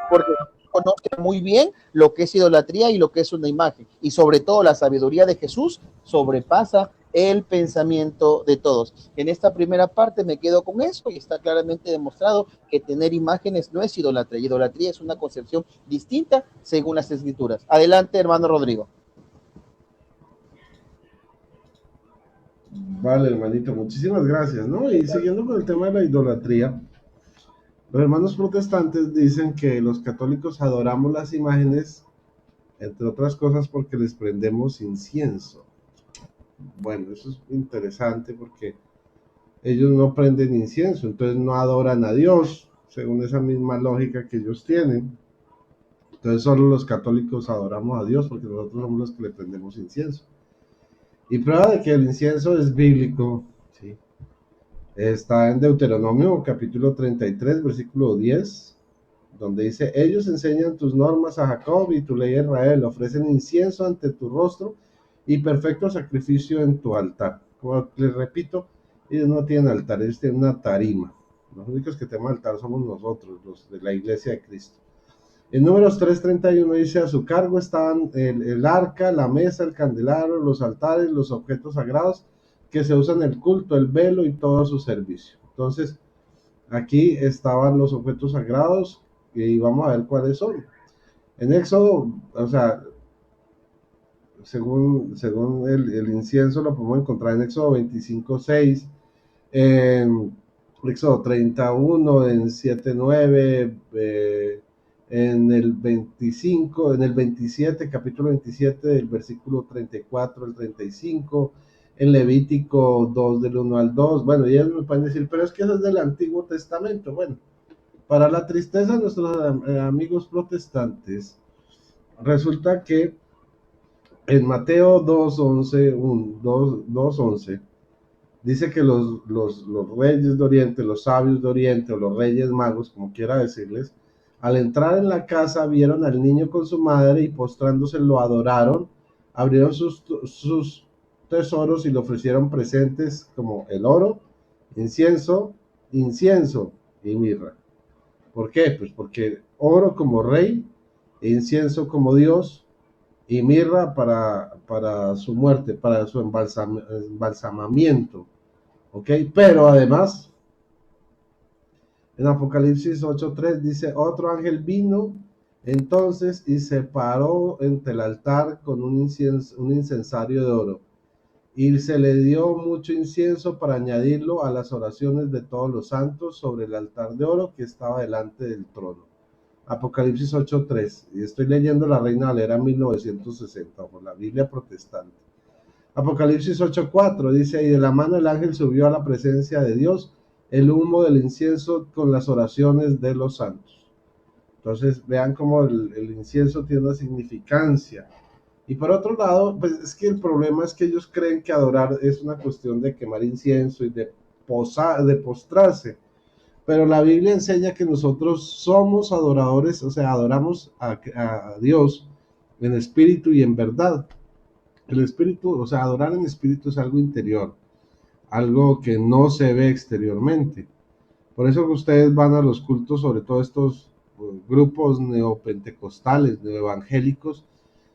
porque conoce muy bien lo que es idolatría y lo que es una imagen, y sobre todo la sabiduría de Jesús sobrepasa el pensamiento de todos. En esta primera parte me quedo con eso, y está claramente demostrado que tener imágenes no es idolatría. Idolatría es una concepción distinta según las escrituras. Adelante, hermano Rodrigo. Vale, hermanito, muchísimas gracias, ¿no? Y siguiendo con el tema de la idolatría, los hermanos protestantes dicen que los católicos adoramos las imágenes, entre otras cosas, porque les prendemos incienso. Bueno, eso es interesante porque ellos no prenden incienso, entonces no adoran a Dios, según esa misma lógica que ellos tienen. Entonces solo los católicos adoramos a Dios porque nosotros somos los que le prendemos incienso. Y prueba de que el incienso es bíblico, ¿sí? Está en Deuteronomio capítulo 33, versículo 10, donde dice: ellos enseñan tus normas a Jacob y tu ley a Israel, ofrecen incienso ante tu rostro y perfecto sacrificio en tu altar. Como les repito, ellos no tienen altar, ellos tienen una tarima. Los únicos que tenemos altar somos nosotros, los de la iglesia de Cristo. En Números 3:31 dice: a su cargo estaban el arca, la mesa, el candelabro, los altares, los objetos sagrados que se usan en el culto, el velo y todo su servicio. Entonces, aquí estaban los objetos sagrados y vamos a ver cuáles son. En Éxodo, o sea, según el incienso lo podemos encontrar en Éxodo 25:6, en Éxodo 31, en 7:9, en el 25, en el 27, capítulo 27, del versículo 34 al 35, en Levítico 2, del 1 al 2. Bueno, y ellos me pueden decir: pero es que eso es del Antiguo Testamento. Bueno, para la tristeza de nuestros amigos protestantes, resulta que en Mateo 2:11 dice que los reyes de Oriente, los sabios de Oriente, o los reyes magos, como quiera decirles, al entrar en la casa vieron al niño con su madre y postrándose lo adoraron, abrieron sus tesoros y le ofrecieron presentes como el oro, incienso y mirra. ¿Por qué? Pues porque oro como rey, incienso como Dios y mirra para su muerte, para su embalsamamiento. ¿Ok? Pero además, en Apocalipsis 8:3 dice: otro ángel vino entonces y se paró entre el altar con un incensario de oro, y se le dio mucho incienso para añadirlo a las oraciones de todos los santos sobre el altar de oro que estaba delante del trono. Apocalipsis 8:3, y estoy leyendo la Reina Valera 1960, por la Biblia protestante. Apocalipsis 8:4 dice: y de la mano del ángel subió a la presencia de Dios el humo del incienso con las oraciones de los santos. Entonces vean cómo el incienso tiene una significancia. Y por otro lado, pues es que el problema es que ellos creen que adorar es una cuestión de quemar incienso y de postrarse. Pero la Biblia enseña que nosotros somos adoradores, o sea, adoramos a Dios en espíritu y en verdad. El espíritu, o sea, adorar en espíritu es algo interior, algo que no se ve exteriormente. Por eso que ustedes van a los cultos, sobre todo estos grupos neopentecostales, neoevangélicos,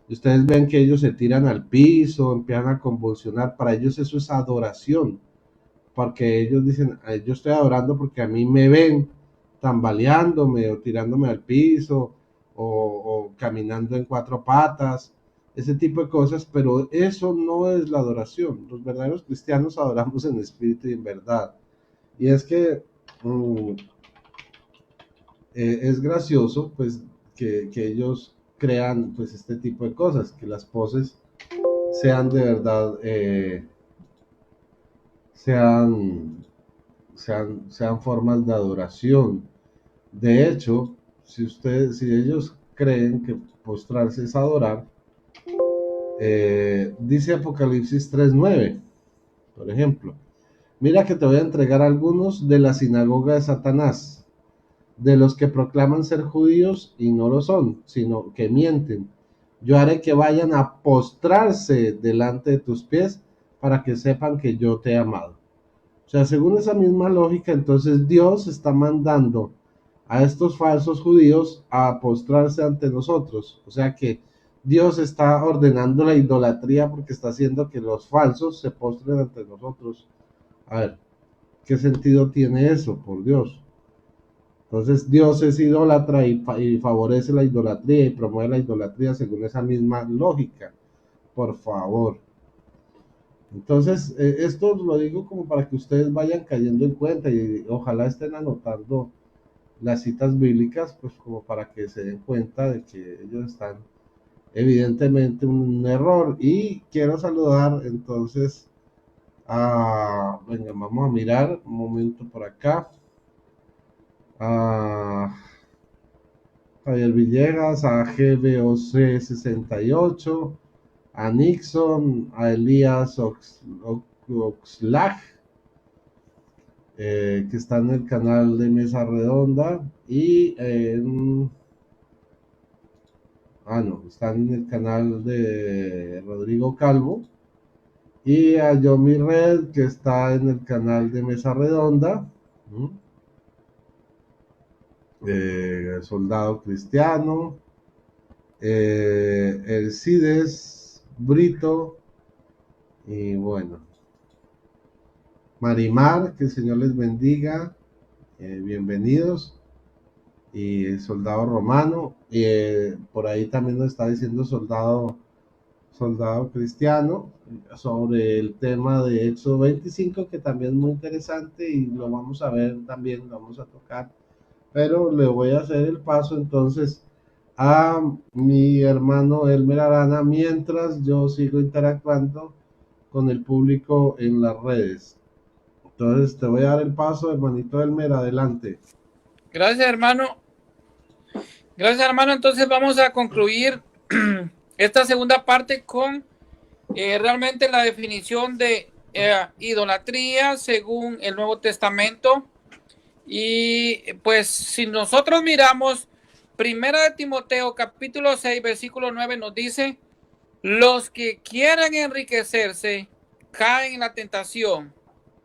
y ustedes ven que ellos se tiran al piso, empiezan a convulsionar. Para ellos eso es adoración, porque ellos dicen, yo estoy adorando porque a mí me ven tambaleándome o tirándome al piso o caminando en cuatro patas, ese tipo de cosas, pero eso no es la adoración. Los verdaderos cristianos adoramos en espíritu y en verdad. Y es que es gracioso pues que ellos crean pues este tipo de cosas, que las poses sean de verdad, sean formas de adoración. De hecho, si ellos creen que postrarse es adorar, dice Apocalipsis 3:9, por ejemplo, mira que te voy a entregar algunos de la sinagoga de Satanás, de los que proclaman ser judíos y no lo son, sino que mienten. Yo haré que vayan a postrarse delante de tus pies para que sepan que yo te he amado. O sea, según esa misma lógica, entonces Dios está mandando a estos falsos judíos a postrarse ante nosotros. O sea que Dios está ordenando la idolatría porque está haciendo que los falsos se postren ante nosotros. A ver, ¿qué sentido tiene eso, por Dios? Entonces Dios es idólatra y favorece la idolatría y promueve la idolatría según esa misma lógica. Por favor. Entonces, esto lo digo como para que ustedes vayan cayendo en cuenta y ojalá estén anotando las citas bíblicas, pues como para que se den cuenta de que ellos están evidentemente un error. Y quiero saludar entonces venga, vamos a mirar un momento por acá, a Javier Villegas, a GBOC 68, a Nixon, a Elías Oxlack, que está en el canal de Mesa Redonda, y están en el canal de Rodrigo Calvo, y a Yomi Red, que está en el canal de Mesa Redonda, Soldado Cristiano, el Cides Brito, y bueno, Marimar, que el Señor les bendiga, bienvenidos, y el Soldado Romano, y por ahí también nos está diciendo Soldado Cristiano sobre el tema de Éxodo 25, que también es muy interesante y lo vamos a ver también, lo vamos a tocar, pero le voy a hacer el paso entonces a mi hermano Elmer Arana mientras yo sigo interactuando con el público en las redes. Entonces te voy a dar el paso, hermanito Elmer, adelante. Gracias, hermano. Gracias, hermano. Entonces vamos a concluir esta segunda parte con realmente la definición de idolatría según el Nuevo Testamento. Y pues si nosotros miramos Primera de Timoteo capítulo 6 versículo 9 nos dice: los que quieran enriquecerse caen en la tentación,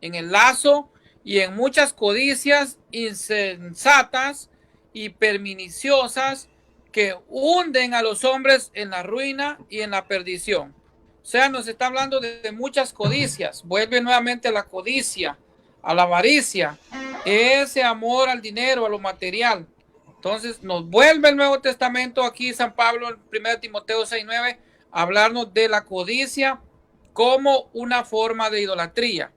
en el lazo y en muchas codicias insensatas y perniciosas que hunden a los hombres en la ruina y en la perdición. O sea, nos está hablando de muchas codicias. Vuelve nuevamente a la codicia, a la avaricia, ese amor al dinero, a lo material. Entonces nos vuelve el Nuevo Testamento aquí San Pablo en 1 Timoteo 6:9 a hablarnos de la codicia como una forma de idolatría.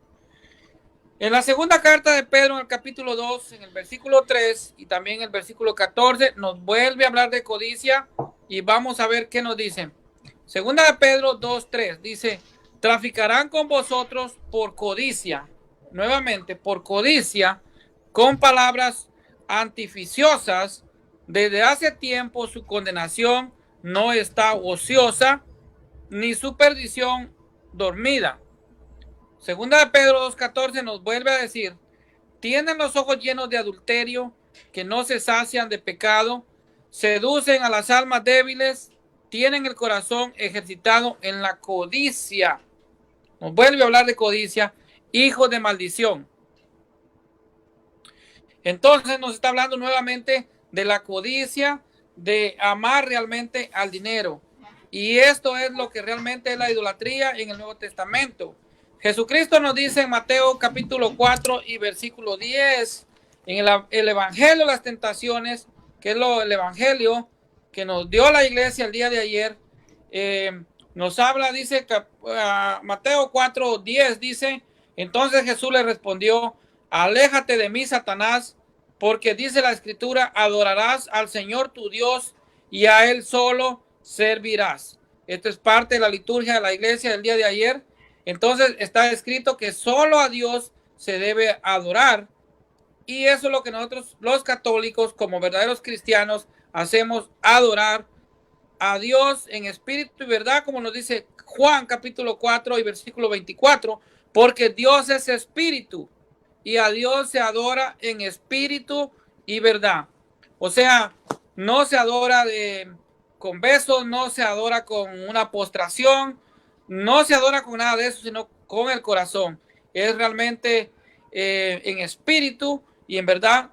En la segunda carta de Pedro, en el capítulo 2, en el versículo 3 y también en el versículo 14, nos vuelve a hablar de codicia y vamos a ver qué nos dicen. Segunda de Pedro 2:3 dice: traficarán con vosotros por codicia, nuevamente por codicia, con palabras artificiosas, Desde hace tiempo su condenación no está ociosa, ni su perdición dormida. Segunda de Pedro 2:14 nos vuelve a decir: tienen los ojos llenos de adulterio, que no se sacian de pecado, seducen a las almas débiles, tienen el corazón ejercitado en la codicia. Nos vuelve a hablar de codicia, hijos de maldición. Entonces nos está hablando nuevamente de la codicia, de amar realmente al dinero. Y esto es lo que realmente es la idolatría en el Nuevo Testamento. Jesucristo nos dice en Mateo capítulo 4 y versículo 10, en el Evangelio de las Tentaciones, que es el Evangelio que nos dio la iglesia el día de ayer, nos habla, dice Mateo 4:10, dice: entonces Jesús le respondió: aléjate de mí, Satanás, porque dice la Escritura, adorarás al Señor tu Dios y a Él solo servirás. Esto es parte de la liturgia de la iglesia del día de ayer. Entonces está escrito que solo a Dios se debe adorar, y eso es lo que nosotros los católicos como verdaderos cristianos hacemos: adorar a Dios en espíritu y verdad, como nos dice Juan capítulo 4 y versículo 24, porque Dios es espíritu y a Dios se adora en espíritu y verdad. O sea, no se adora con besos, no se adora con una postración, no se adora con nada de eso, sino con el corazón. Es realmente en espíritu y en verdad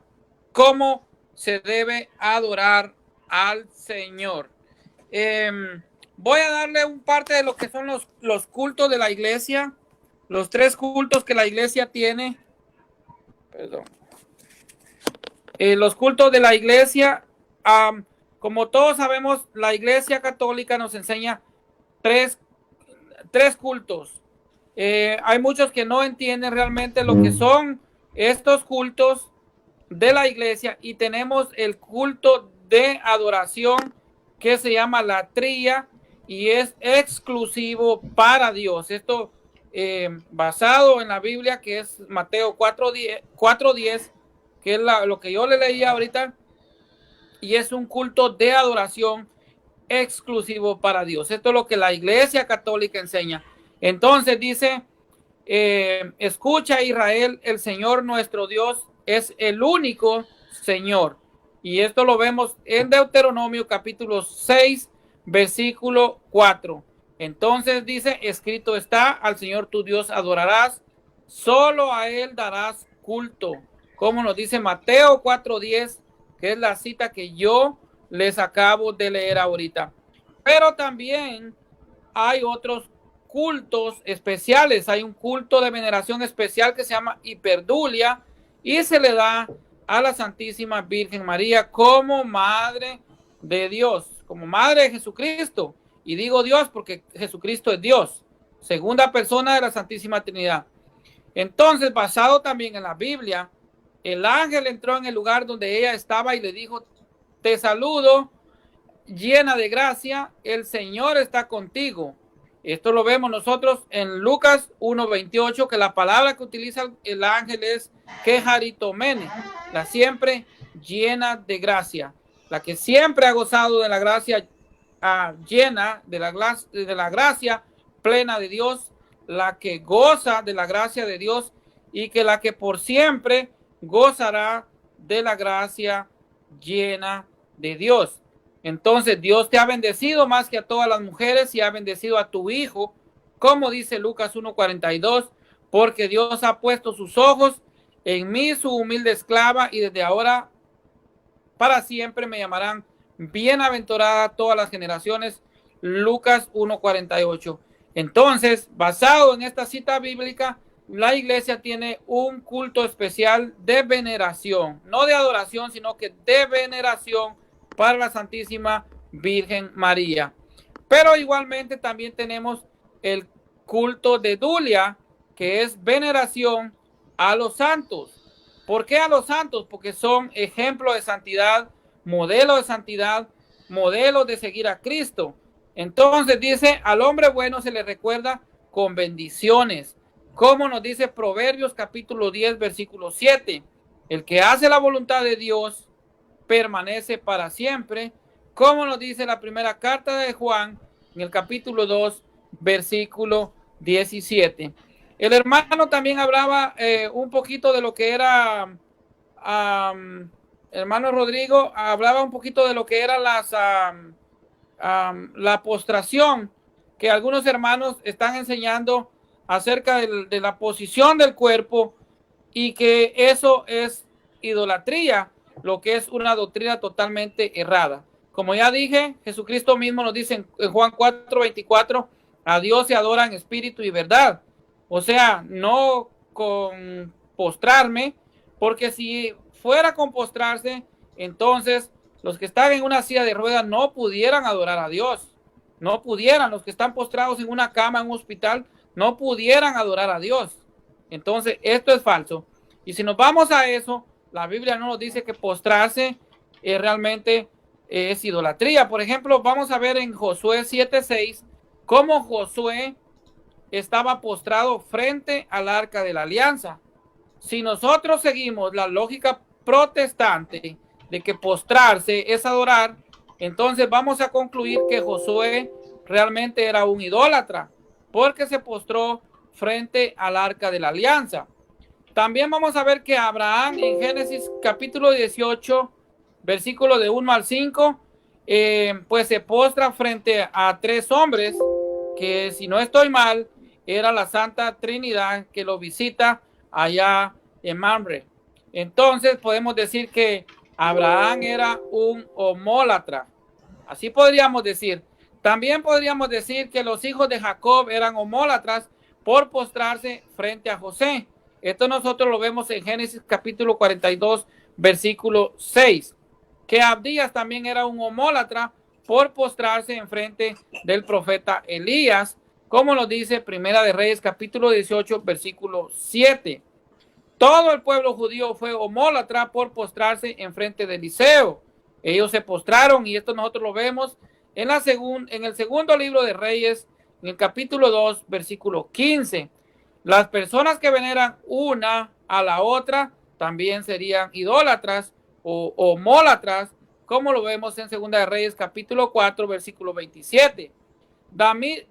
cómo se debe adorar al Señor. Voy a darle un parte de lo que son los cultos de la iglesia, los 3 cultos que la iglesia tiene. Perdón. Los cultos de la iglesia, como todos sabemos, la iglesia católica nos enseña tres cultos. Hay muchos que no entienden realmente lo que son estos cultos de la iglesia, y tenemos el culto de adoración que se llama latría y es exclusivo para Dios. Esto basado en la Biblia, que es Mateo 4:10, que es lo que yo le leía ahorita, y es un culto de adoración exclusivo para Dios. Esto es lo que la iglesia católica enseña. Entonces dice: escucha, Israel, el Señor nuestro Dios es el único Señor. Y esto lo vemos en Deuteronomio capítulo 6 versículo 4. Entonces dice: escrito está, al Señor tu Dios adorarás, solo a Él darás culto, como nos dice Mateo 4:10, que es la cita que yo les acabo de leer ahorita. Pero también hay otros cultos especiales. Hay un culto de veneración especial que se llama hiperdulia, y se le da a la Santísima Virgen María como Madre de Dios, como Madre de Jesucristo. Y digo Dios porque Jesucristo es Dios, segunda persona de la Santísima Trinidad. Entonces, basado también en la Biblia, el ángel entró en el lugar donde ella estaba y le dijo: te saludo, llena de gracia, el Señor está contigo. Esto lo vemos nosotros en Lucas 1:28, que la palabra que utiliza el ángel es quejaritomene, la siempre llena de gracia, la que siempre ha gozado de la gracia llena, de la gracia plena de Dios, la que goza de la gracia de Dios, y que la que por siempre gozará de la gracia llena de Dios. Entonces Dios te ha bendecido más que a todas las mujeres y ha bendecido a tu hijo, como dice Lucas 1:42, porque Dios ha puesto sus ojos en mí, su humilde esclava, y desde ahora para siempre me llamarán bienaventurada todas las generaciones. Lucas 1:48. Entonces, basado en esta cita bíblica, la iglesia tiene un culto especial de veneración, no de adoración, sino que de veneración para la Santísima Virgen María. Pero igualmente también tenemos el culto de dulia, que es veneración a los santos. ¿Por qué a los santos? Porque son ejemplo de santidad, modelo de santidad, modelo de seguir a Cristo. Entonces dice: al hombre bueno se le recuerda con bendiciones, como nos dice Proverbios capítulo 10 versículo 7. El que hace la voluntad de Dios permanece para siempre, como nos dice la primera carta de Juan en el capítulo 2, versículo 17. El hermano también hablaba un poquito de lo que era, hermano Rodrigo, hablaba un poquito de lo que era la postración, que algunos hermanos están enseñando acerca de la posición del cuerpo y que eso es idolatría, lo que es una doctrina totalmente errada. Como ya dije, Jesucristo mismo nos dice en Juan 4:24, a Dios se adora en espíritu y verdad. O sea, no con postrarme, porque si fuera con postrarse, entonces los que están en una silla de ruedas no pudieran adorar a Dios. No pudieran, los que están postrados en una cama en un hospital, no pudieran adorar a Dios. Entonces, esto es falso. Y si nos vamos a eso, la Biblia no nos dice que postrarse realmente es idolatría. Por ejemplo, vamos a ver en Josué 7:6 cómo Josué estaba postrado frente al arca de la alianza. Si nosotros seguimos la lógica protestante de que postrarse es adorar, entonces vamos a concluir que Josué realmente era un idólatra, porque se postró frente al arca de la alianza. También vamos a ver que Abraham en Génesis capítulo 18, versículo de 1 al 5, pues se postra frente a 3 hombres, que si no estoy mal, era la Santa Trinidad que lo visita allá en Mamre. Entonces podemos decir que Abraham era un homólatra. Así podríamos decir. También podríamos decir que los hijos de Jacob eran homólatras por postrarse frente a José. Esto nosotros lo vemos en Génesis capítulo 42, versículo 6. Que Abdías también era un homólatra por postrarse en frente del profeta Elías, como nos dice Primera de Reyes capítulo 18, versículo 7. Todo el pueblo judío fue homólatra por postrarse en frente de Eliseo. Ellos se postraron y esto nosotros lo vemos en el segundo libro de Reyes, en el capítulo 2, versículo 15. Las personas que veneran una a la otra también serían idólatras o homólatras, como lo vemos en Segunda de Reyes, capítulo 4, versículo 27. David,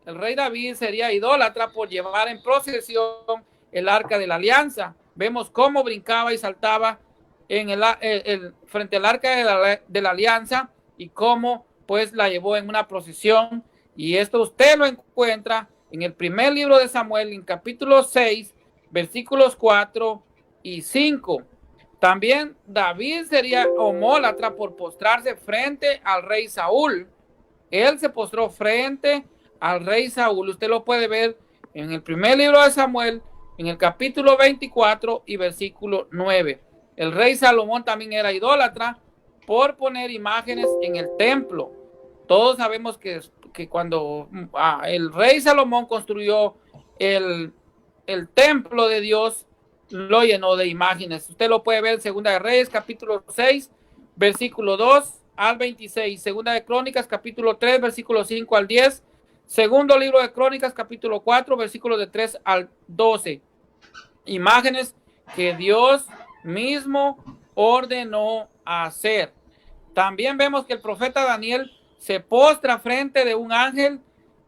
el rey David, sería idólatra por llevar en procesión el arca de la alianza. Vemos cómo brincaba y saltaba en frente al arca de la alianza y cómo pues la llevó en una procesión. Y esto usted lo encuentra en el primer libro de Samuel, en capítulo 6, versículos 4 y 5. También David sería homólatra por postrarse frente al rey Saúl. Él se postró frente al rey Saúl. Usted lo puede ver en el primer libro de Samuel, en el capítulo 24 y versículo 9. El rey Salomón también era idólatra por poner imágenes en el templo. Todos sabemos que cuando el rey Salomón construyó el templo de Dios, lo llenó de imágenes. Usted lo puede ver en Segunda de Reyes, capítulo 6, versículo 2 al 26. Segunda de Crónicas, capítulo 3, versículo 5 al 10. Segundo libro de Crónicas, capítulo 4, versículos de 3 al 12. Imágenes que Dios mismo ordenó hacer. También vemos que el profeta Daniel se postra frente de un ángel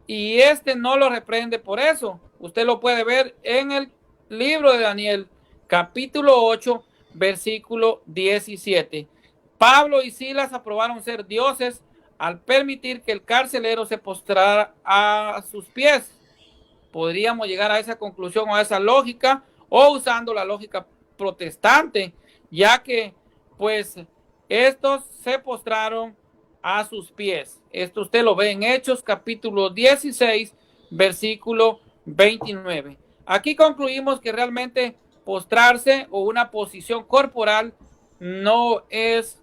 y este no lo reprende por eso. Usted lo puede ver en el libro de Daniel, capítulo 8, versículo 17. Pablo y Silas aprobaron ser dioses al permitir que el carcelero se postrara a sus pies. Podríamos llegar a esa conclusión o a esa lógica, o usando la lógica protestante, ya que pues estos se postraron a sus pies. Esto usted lo ve en Hechos capítulo 16, versículo 29. Aquí concluimos que realmente postrarse o una posición corporal no es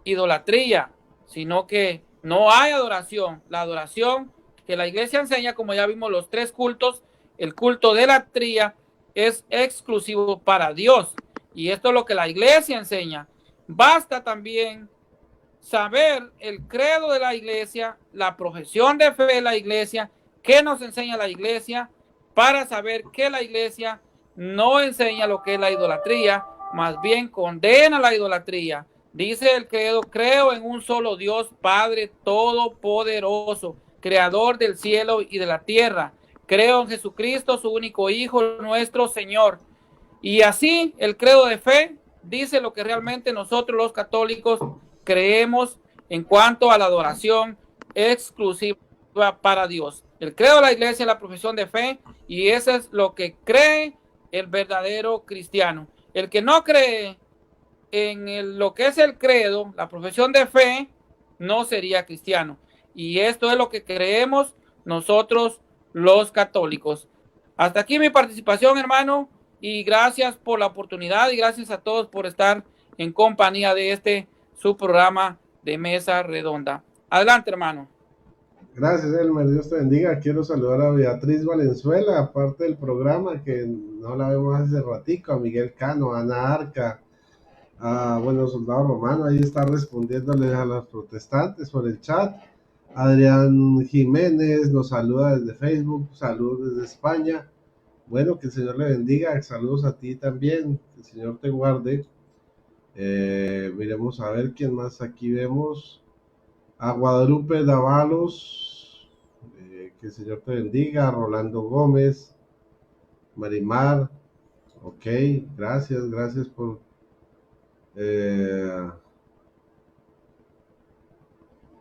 idolatría, sino que no hay adoración. La adoración que la iglesia enseña, como ya vimos los 3 cultos, el culto de la tría es exclusivo para Dios. Y esto es lo que la iglesia enseña. Basta también saber el credo de la iglesia, la profesión de fe de la iglesia, qué nos enseña la iglesia, para saber que la iglesia no enseña lo que es la idolatría, más bien condena la idolatría. Dice el credo, creo en un solo Dios, Padre Todopoderoso, Creador del cielo y de la tierra. Creo en Jesucristo, su único Hijo, nuestro Señor. Y así el credo de fe dice lo que realmente nosotros los católicos creemos en cuanto a la adoración exclusiva para Dios. El credo de la iglesia es la profesión de fe y eso es lo que cree el verdadero cristiano. El que no cree en lo que es el credo, la profesión de fe, no sería cristiano. Y esto es lo que creemos nosotros los católicos. Hasta aquí mi participación, hermano, y gracias por la oportunidad y gracias a todos por estar en compañía de este su programa de Mesa Redonda. Adelante, hermano. Gracias, Elmer, Dios te bendiga. Quiero saludar a Beatriz Valenzuela, aparte del programa, que no la vemos hace ratico, a Miguel Cano, a Ana Arca, bueno, Soldado Romano, ahí está respondiéndoles a los protestantes por el chat. Adrián Jiménez nos saluda desde Facebook, saludos desde España. Bueno, que el Señor le bendiga, saludos a ti también, que el Señor te guarde. Miremos a ver quién más aquí vemos. A Guadalupe Dávalos, que el Señor te bendiga. Rolando Gómez, Marimar, ok, gracias por...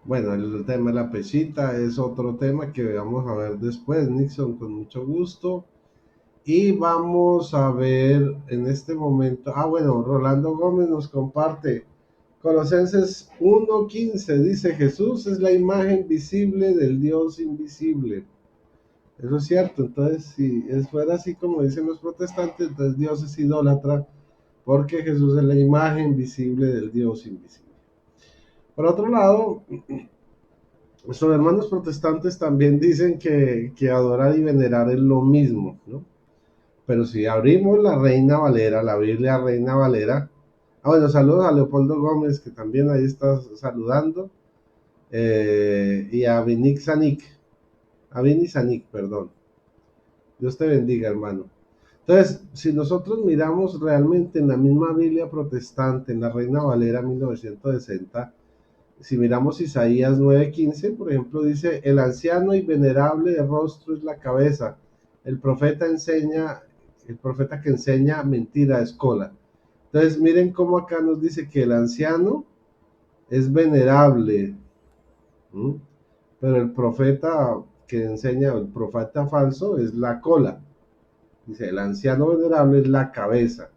bueno, el tema de la pesita es otro tema que vamos a ver después, Nixon, con mucho gusto. Y vamos a ver en este momento, bueno, Rolando Gómez nos comparte Colosenses 1:15, dice: Jesús es la imagen visible del Dios invisible. Eso es cierto. Entonces, si fuera así como dicen los protestantes, entonces Dios es idólatra, porque Jesús es la imagen visible del Dios invisible. Por otro lado, nuestros hermanos protestantes también dicen que adorar y venerar es lo mismo, ¿no? Pero si abrimos la Reina Valera, la Biblia Reina Valera, bueno, saludos a Leopoldo Gómez, que también ahí está saludando, y a Vini Sanik, perdón. Dios te bendiga, hermano. Entonces, si nosotros miramos realmente en la misma Biblia protestante, en la Reina Valera 1960, si miramos Isaías 9:15, por ejemplo, dice: el anciano y venerable de rostro es la cabeza, el profeta que enseña mentira es cola. Entonces, miren cómo acá nos dice que el anciano es venerable, ¿m? Pero el profeta que enseña, el profeta falso, es la cola. Dice: el anciano venerable es la cabeza.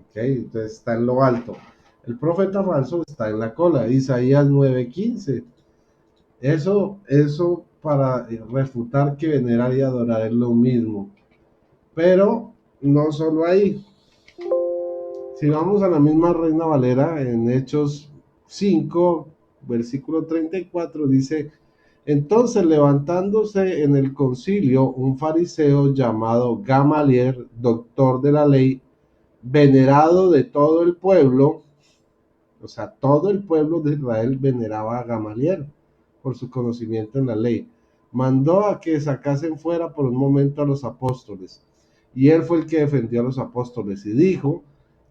Ok, entonces está en lo alto. El profeta falso está en la cola. Isaías 9:15. Eso para refutar que venerar y adorar es lo mismo. Pero no solo ahí. Si vamos a la misma Reina Valera, en Hechos 5, versículo 34, dice: entonces, levantándose en el concilio un fariseo llamado Gamaliel, doctor de la ley, venerado de todo el pueblo, o sea, todo el pueblo de Israel veneraba a Gamaliel por su conocimiento en la ley, mandó a que sacasen fuera por un momento a los apóstoles, y él fue el que defendió a los apóstoles y dijo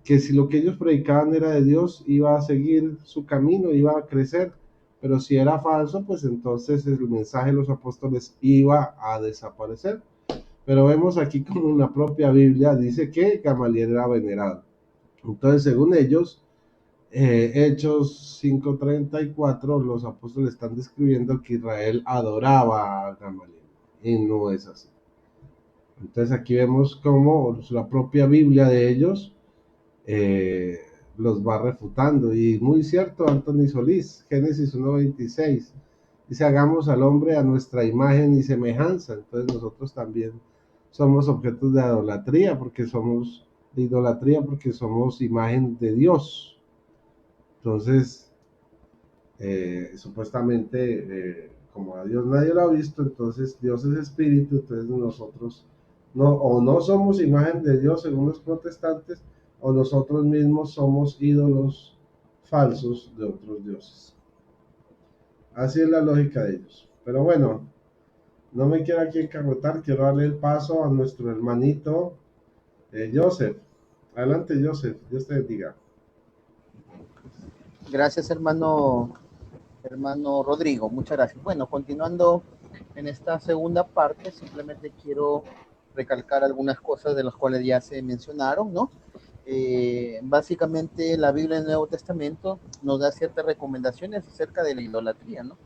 que si lo que ellos predicaban era de Dios, iba a seguir su camino, iba a crecer, pero si era falso, pues entonces el mensaje de los apóstoles iba a desaparecer. Pero vemos aquí como en la propia Biblia dice que Gamaliel era venerado. Entonces, según ellos, Hechos 5:34, los apóstoles están describiendo que Israel adoraba a Gamaliel, y no es así. Entonces aquí vemos cómo la propia Biblia de ellos los va refutando. Y muy cierto, Anthony Solís, Génesis 1:26, dice: hagamos al hombre a nuestra imagen y semejanza. Entonces nosotros también somos objetos de idolatría, porque somos imagen de Dios. Entonces, supuestamente, como a Dios nadie lo ha visto, entonces Dios es espíritu, entonces nosotros no somos imagen de Dios según los protestantes, o nosotros mismos somos ídolos falsos de otros dioses. Así es la lógica de ellos. Pero bueno, no me quiero aquí encarrotar, quiero darle el paso a nuestro hermanito Joseph. Adelante, Joseph, Dios te bendiga. Gracias, hermano Rodrigo, muchas gracias. Bueno, continuando en esta segunda parte, simplemente quiero recalcar algunas cosas de las cuales ya se mencionaron, ¿no? Básicamente la Biblia del Nuevo Testamento nos da ciertas recomendaciones acerca de la idolatría, ¿no?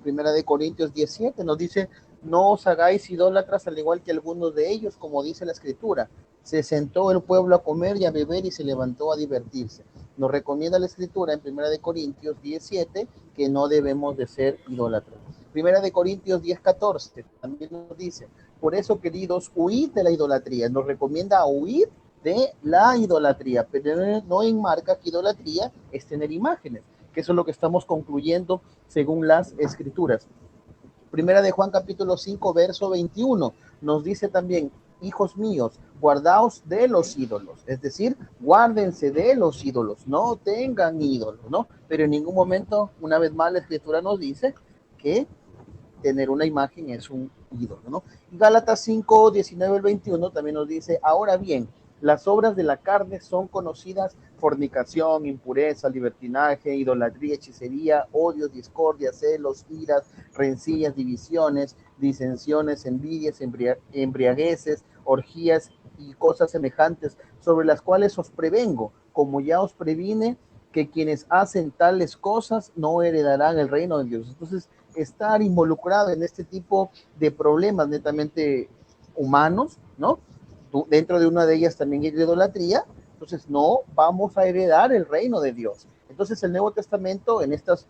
Primera de Corintios 17 nos dice, no os hagáis idólatras al igual que algunos de ellos, como dice la Escritura. Se sentó el pueblo a comer y a beber y se levantó a divertirse. Nos recomienda la Escritura en Primera de Corintios 17 que no debemos de ser idólatras. Primera de Corintios 10:14 también nos dice, por eso, queridos, huid de la idolatría. Nos recomienda huir de la idolatría, pero no enmarca que idolatría es tener imágenes, que eso es lo que estamos concluyendo según las escrituras. Primera de Juan capítulo 5, verso 21, nos dice también, hijos míos, guardaos de los ídolos, es decir, guárdense de los ídolos, no tengan ídolos, ¿no? Pero en ningún momento, una vez más, la escritura nos dice que tener una imagen es un ídolo, ¿no? Gálatas 5, 19 al 21 también nos dice, ahora bien, las obras de la carne son conocidas: fornicación, impureza, libertinaje, idolatría, hechicería, odios, discordia, celos, iras, rencillas, divisiones, disensiones, envidias, embriagueces, orgías y cosas semejantes, sobre las cuales os prevengo, como ya os previne, que quienes hacen tales cosas no heredarán el reino de Dios. Entonces, estar involucrado en este tipo de problemas netamente humanos, ¿no? Dentro de una de ellas también es la idolatría, entonces no vamos a heredar el reino de Dios. Entonces el Nuevo Testamento, en estos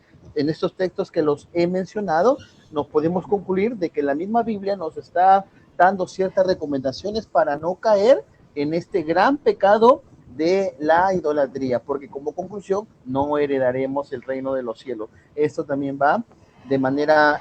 textos que los he mencionado, nos podemos concluir de que la misma Biblia nos está dando ciertas recomendaciones para no caer en este gran pecado de la idolatría, porque como conclusión no heredaremos el reino de los cielos. Esto también va de manera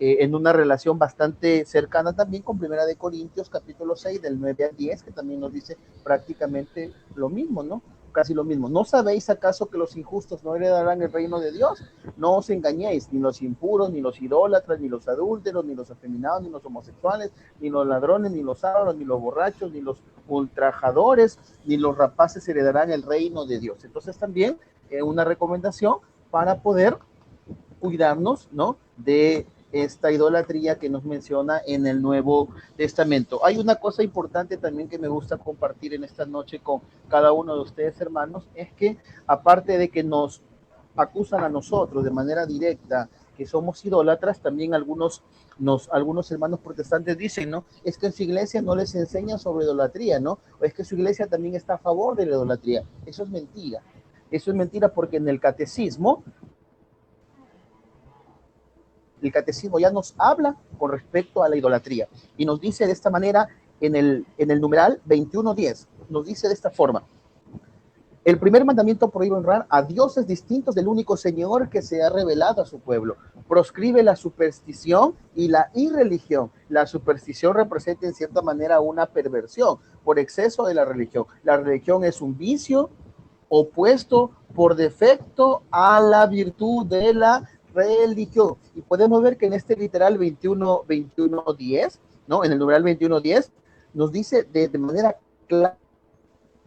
en una relación bastante cercana también con Primera de Corintios capítulo 6 del 9 al 10, que también nos dice prácticamente lo mismo, ¿no? Casi lo mismo. ¿No sabéis acaso que los injustos no heredarán el reino de Dios? No os engañéis, ni los impuros, ni los idólatras, ni los adúlteros, ni los afeminados, ni los homosexuales, ni los ladrones, ni los ávaros, ni los borrachos, ni los ultrajadores, ni los rapaces heredarán el reino de Dios. Entonces también una recomendación para poder cuidarnos, ¿no? De esta idolatría que nos menciona en el Nuevo Testamento. Hay una cosa importante también que me gusta compartir en esta noche con cada uno de ustedes, hermanos, es que aparte de que nos acusan a nosotros de manera directa que somos idólatras, también algunos hermanos protestantes dicen, ¿no? Es que en su iglesia no les enseñan sobre idolatría, ¿no? O es que su iglesia también está a favor de la idolatría. Eso es mentira. Eso es mentira porque en el catecismo ya nos habla con respecto a la idolatría y nos dice de esta manera en el numeral 21:10, nos dice de esta forma: el primer mandamiento prohíbe honrar a dioses distintos del único Señor que se ha revelado a su pueblo. Proscribe la superstición y la irreligión. La superstición representa en cierta manera una perversión por exceso de la religión. La religión es un vicio opuesto por defecto a la virtud de la religión. Y podemos ver que en este literal 21:10, ¿no? En el numeral 21:10 nos dice de manera clara,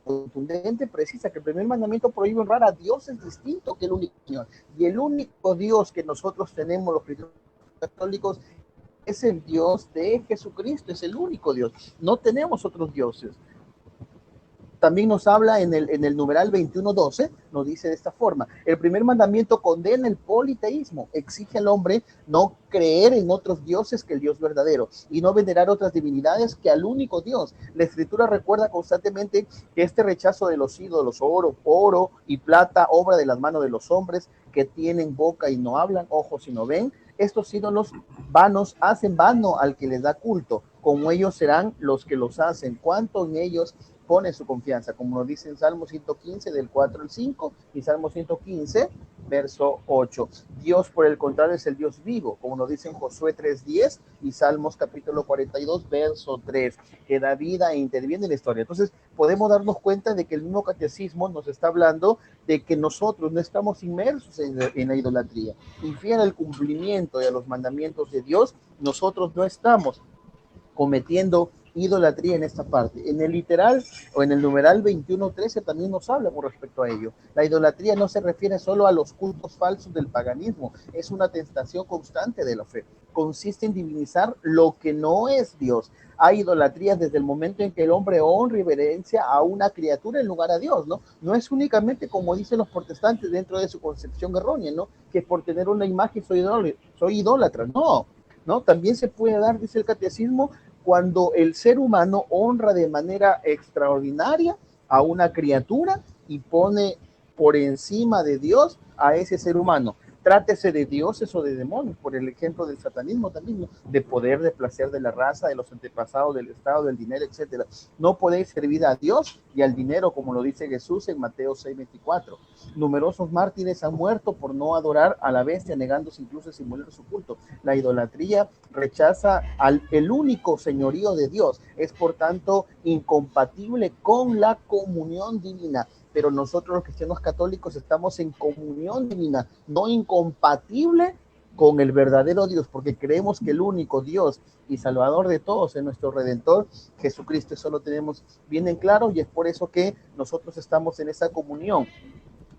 contundente, precisa, que el primer mandamiento prohíbe honrar a dioses distintos que el único Señor. Y el único Dios que nosotros tenemos, los cristianos católicos, es el Dios de Jesucristo, es el único Dios. No tenemos otros dioses. También nos habla en el numeral 21:12, nos dice de esta forma: el primer mandamiento condena el politeísmo, exige al hombre no creer en otros dioses que el Dios verdadero y no venerar otras divinidades que al único Dios. La Escritura recuerda constantemente que este rechazo de los ídolos, oro y plata, obra de las manos de los hombres, que tienen boca y no hablan, ojos y no ven, estos ídolos vanos hacen vano al que les da culto, como ellos serán los que los hacen. ¿Cuánto en ellos pone su confianza? Como nos dice en Salmo 115 del 4 al 5 y Salmo 115 verso 8. Dios, por el contrario, es el Dios vivo, como nos dice en Josué 3:10 y Salmos capítulo 42 verso 3, que da vida e interviene en la historia. Entonces podemos darnos cuenta de que el mismo catecismo nos está hablando de que nosotros no estamos inmersos en la idolatría. Infiel al cumplimiento de los mandamientos de Dios, nosotros no estamos cometiendo idolatría en esta parte. En el literal o en el numeral 21:13 también nos habla con respecto a ello. La idolatría no se refiere solo a los cultos falsos del paganismo, es una tentación constante de la fe. Consiste en divinizar lo que no es Dios. Hay idolatría desde el momento en que el hombre honra y reverencia a una criatura en lugar a Dios, ¿no? No es únicamente como dicen los protestantes dentro de su concepción errónea, ¿no? Que por tener una imagen soy idólatra. No, ¿no? También se puede dar, dice el catecismo, cuando el ser humano honra de manera extraordinaria a una criatura y pone por encima de Dios a ese ser humano. Trátese de dioses o de demonios, por el ejemplo del satanismo también, ¿no? De poder, de placer, de la raza, de los antepasados, del Estado, del dinero, etcétera. No podéis servir a Dios y al dinero, como lo dice Jesús en Mateo 6:24. Numerosos mártires han muerto por no adorar a la bestia, negándose incluso a simular su culto. La idolatría rechaza el único señorío de Dios, es por tanto incompatible con la comunión divina. Pero nosotros los cristianos católicos estamos en comunión divina, no incompatible con el verdadero Dios, porque creemos que el único Dios y Salvador de todos es nuestro Redentor, Jesucristo. Eso lo tenemos bien en claro y es por eso que nosotros estamos en esa comunión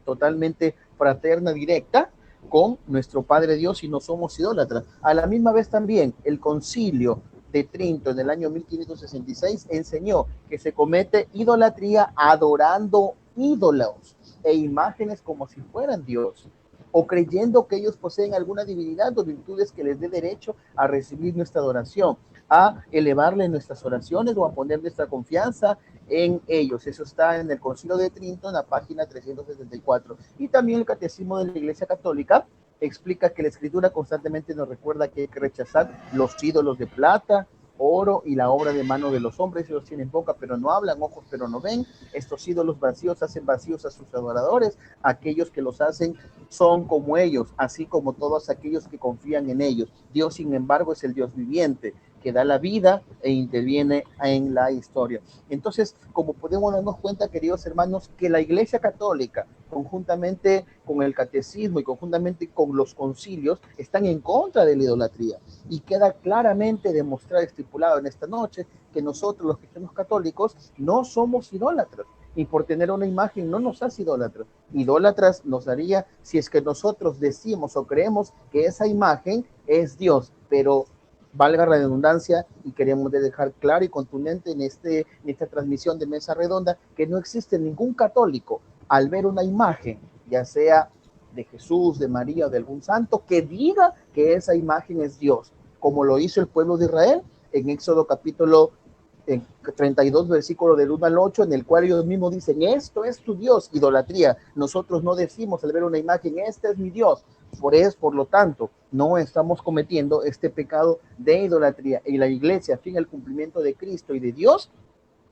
totalmente fraterna, directa, con nuestro Padre Dios y no somos idólatras. A la misma vez también el concilio de Trinto en el año 1566 enseñó que se comete idolatría adorando ídolos e imágenes como si fueran Dios, o creyendo que ellos poseen alguna divinidad o virtudes que les dé derecho a recibir nuestra adoración, a elevarle nuestras oraciones o a poner nuestra confianza en ellos. Eso está en el Concilio de Trinto, en la página 374. Y también el Catecismo de la Iglesia Católica explica que la Escritura constantemente nos recuerda que hay que rechazar los ídolos de plata, oro y la obra de mano de los hombres. Ellos tienen boca pero no hablan, ojos pero no ven. Estos ídolos vacíos hacen vacíos a sus adoradores. Aquellos que los hacen son como ellos, así como todos aquellos que confían en ellos. Dios, sin embargo, es el Dios viviente, que da la vida e interviene en la historia. Entonces, como podemos darnos cuenta, queridos hermanos, que la Iglesia Católica, conjuntamente con el catecismo y conjuntamente con los concilios, están en contra de la idolatría. Y queda claramente demostrado, estipulado en esta noche, que nosotros los cristianos católicos no somos idólatras. Y por tener una imagen no nos hace idólatras. Idólatras nos haría si es que nosotros decimos o creemos que esa imagen es Dios, pero valga la redundancia, y queremos dejar claro y contundente en esta transmisión de Mesa Redonda, que no existe ningún católico al ver una imagen, ya sea de Jesús, de María o de algún santo, que diga que esa imagen es Dios, como lo hizo el pueblo de Israel en Éxodo capítulo 32, versículo del 1 al 8, en el cual ellos mismos dicen, esto es tu Dios, idolatría. Nosotros no decimos al ver una imagen, este es mi Dios. Por lo tanto, no estamos cometiendo este pecado de idolatría. Y la iglesia, fin al cumplimiento de Cristo y de Dios,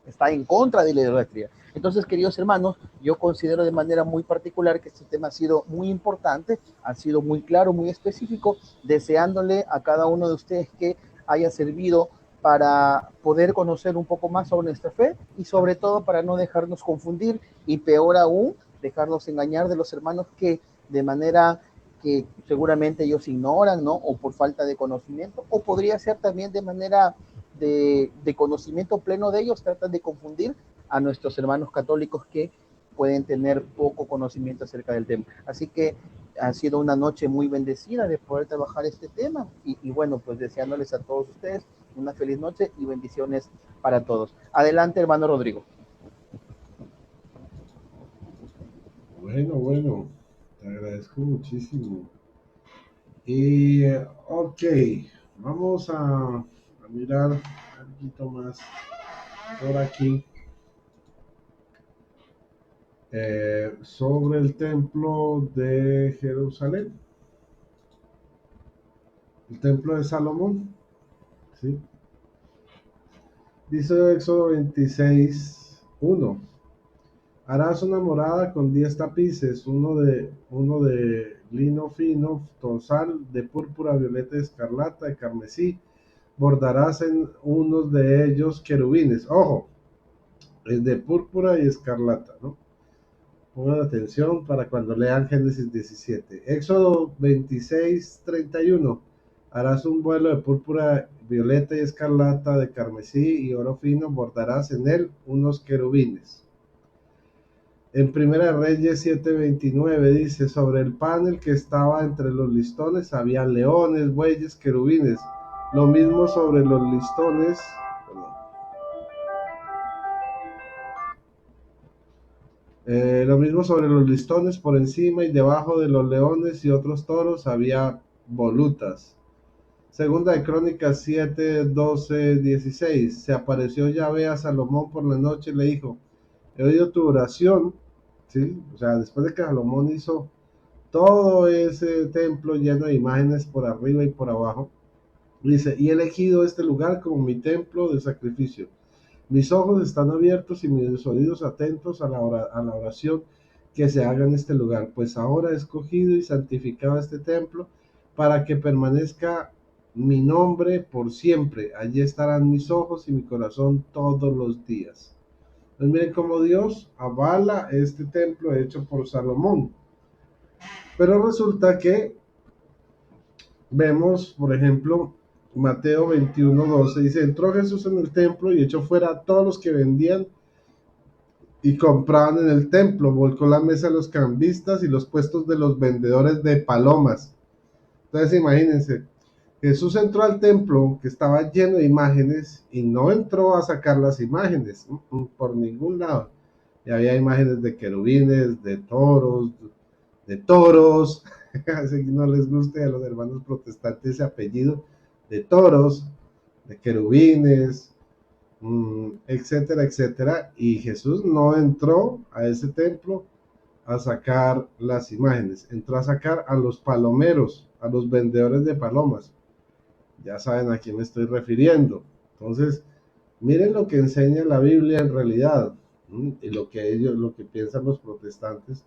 está en contra de la idolatría. Entonces, queridos hermanos, yo considero de manera muy particular que este tema ha sido muy importante, ha sido muy claro, muy específico, deseándole a cada uno de ustedes que haya servido para poder conocer un poco más sobre nuestra fe y sobre todo para no dejarnos confundir y peor aún, dejarnos engañar de los hermanos que de manera que seguramente ellos ignoran, ¿no? O por falta de conocimiento, o podría ser también de manera de conocimiento pleno de ellos, tratan de confundir a nuestros hermanos católicos que pueden tener poco conocimiento acerca del tema. Así que ha sido una noche muy bendecida de poder trabajar este tema y bueno, pues deseándoles a todos ustedes una feliz noche y bendiciones para todos. Adelante, hermano Rodrigo. Bueno, te agradezco muchísimo. Y ok, vamos a mirar un poquito más por aquí sobre el templo de Jerusalén, el templo de Salomón, ¿sí? Dice Éxodo 26:1. Harás una morada con 10 tapices, uno de lino fino, torsal, de púrpura, violeta, escarlata, de carmesí. Bordarás en unos de ellos querubines. Ojo, es de púrpura y escarlata, ¿no? Pongan atención para cuando lean Génesis 17. Éxodo 26:31. Harás un vuelo de púrpura, violeta y escarlata, de carmesí y oro fino, bordarás en él unos querubines. En Primera Reyes 7:29 dice, sobre el panel que estaba entre los listones había leones, bueyes, querubines. Lo mismo sobre los listones, lo mismo sobre los listones, por encima y debajo de los leones y otros toros había volutas. Segunda de Crónicas 7:12-16. Se apareció Yahvé a Salomón por la noche y le dijo, he oído tu oración, ¿sí? O sea, después de que Salomón hizo todo ese templo lleno de imágenes por arriba y por abajo, dice, y he elegido este lugar como mi templo de sacrificio. Mis ojos están abiertos y mis oídos atentos a la oración que se haga en este lugar, pues ahora he escogido y santificado este templo para que permanezca mi nombre por siempre. Allí estarán mis ojos y mi corazón todos los días. Pues miren cómo Dios avala este templo hecho por Salomón. Pero resulta que vemos, por ejemplo, Mateo 21:12, dice, entró Jesús en el templo y echó fuera a todos los que vendían y compraban en el templo, volcó la mesa de los cambistas y los puestos de los vendedores de palomas. Entonces imagínense, Jesús entró al templo que estaba lleno de imágenes y no entró a sacar las imágenes por ningún lado. Y había imágenes de querubines, de toros, así que no les guste a los hermanos protestantes ese apellido, de toros, de querubines, etcétera, etcétera. Y Jesús no entró a ese templo a sacar las imágenes, entró a sacar a los palomeros, a los vendedores de palomas. Ya saben a quién me estoy refiriendo. Entonces, miren lo que enseña la Biblia en realidad, y lo que piensan los protestantes,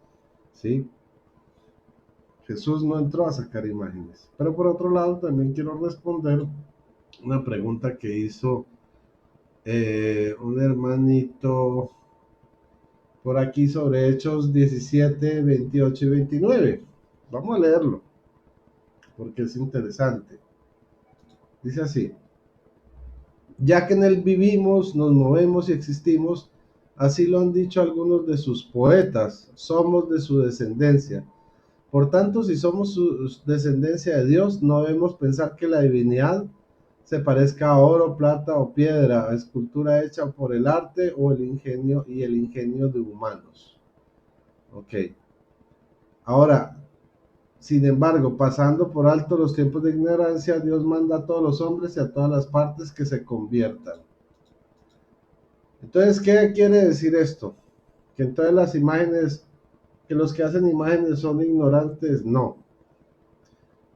¿sí? Jesús no entró a sacar imágenes. Pero por otro lado, también quiero responder una pregunta que hizo un hermanito por aquí sobre Hechos 17, 28 y 29. Vamos a leerlo, porque es interesante. Dice así, ya que en él vivimos, nos movemos y existimos, así lo han dicho algunos de sus poetas, somos de su descendencia. Por tanto, si somos su descendencia de Dios, no debemos pensar que la divinidad se parezca a oro, plata o piedra, a escultura hecha por el arte o el ingenio de humanos. Ok. Ahora, sin embargo, pasando por alto los tiempos de ignorancia, Dios manda a todos los hombres y a todas las partes que se conviertan. Entonces, ¿qué quiere decir esto? Que entonces las imágenes, que los que hacen imágenes son ignorantes, no.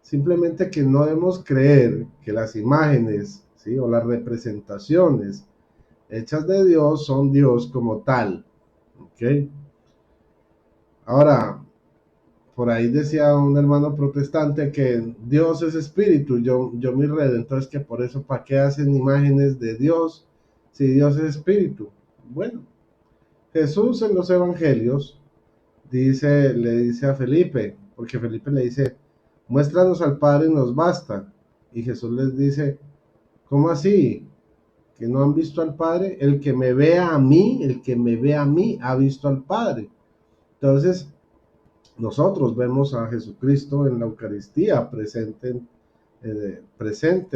Simplemente que no debemos creer que las imágenes, ¿sí?, o las representaciones hechas de Dios son Dios como tal. ¿Ok? Ahora, por ahí decía un hermano protestante que Dios es espíritu, yo mi red, entonces que por eso, ¿para qué hacen imágenes de Dios si Dios es espíritu? Bueno, Jesús en los evangelios le dice a Felipe, porque Felipe le dice, muéstranos al Padre y nos basta. Y Jesús les dice, ¿cómo así? ¿Que no han visto al Padre? El que me vea a mí, ha visto al Padre. Entonces, nosotros vemos a Jesucristo en la Eucaristía, presente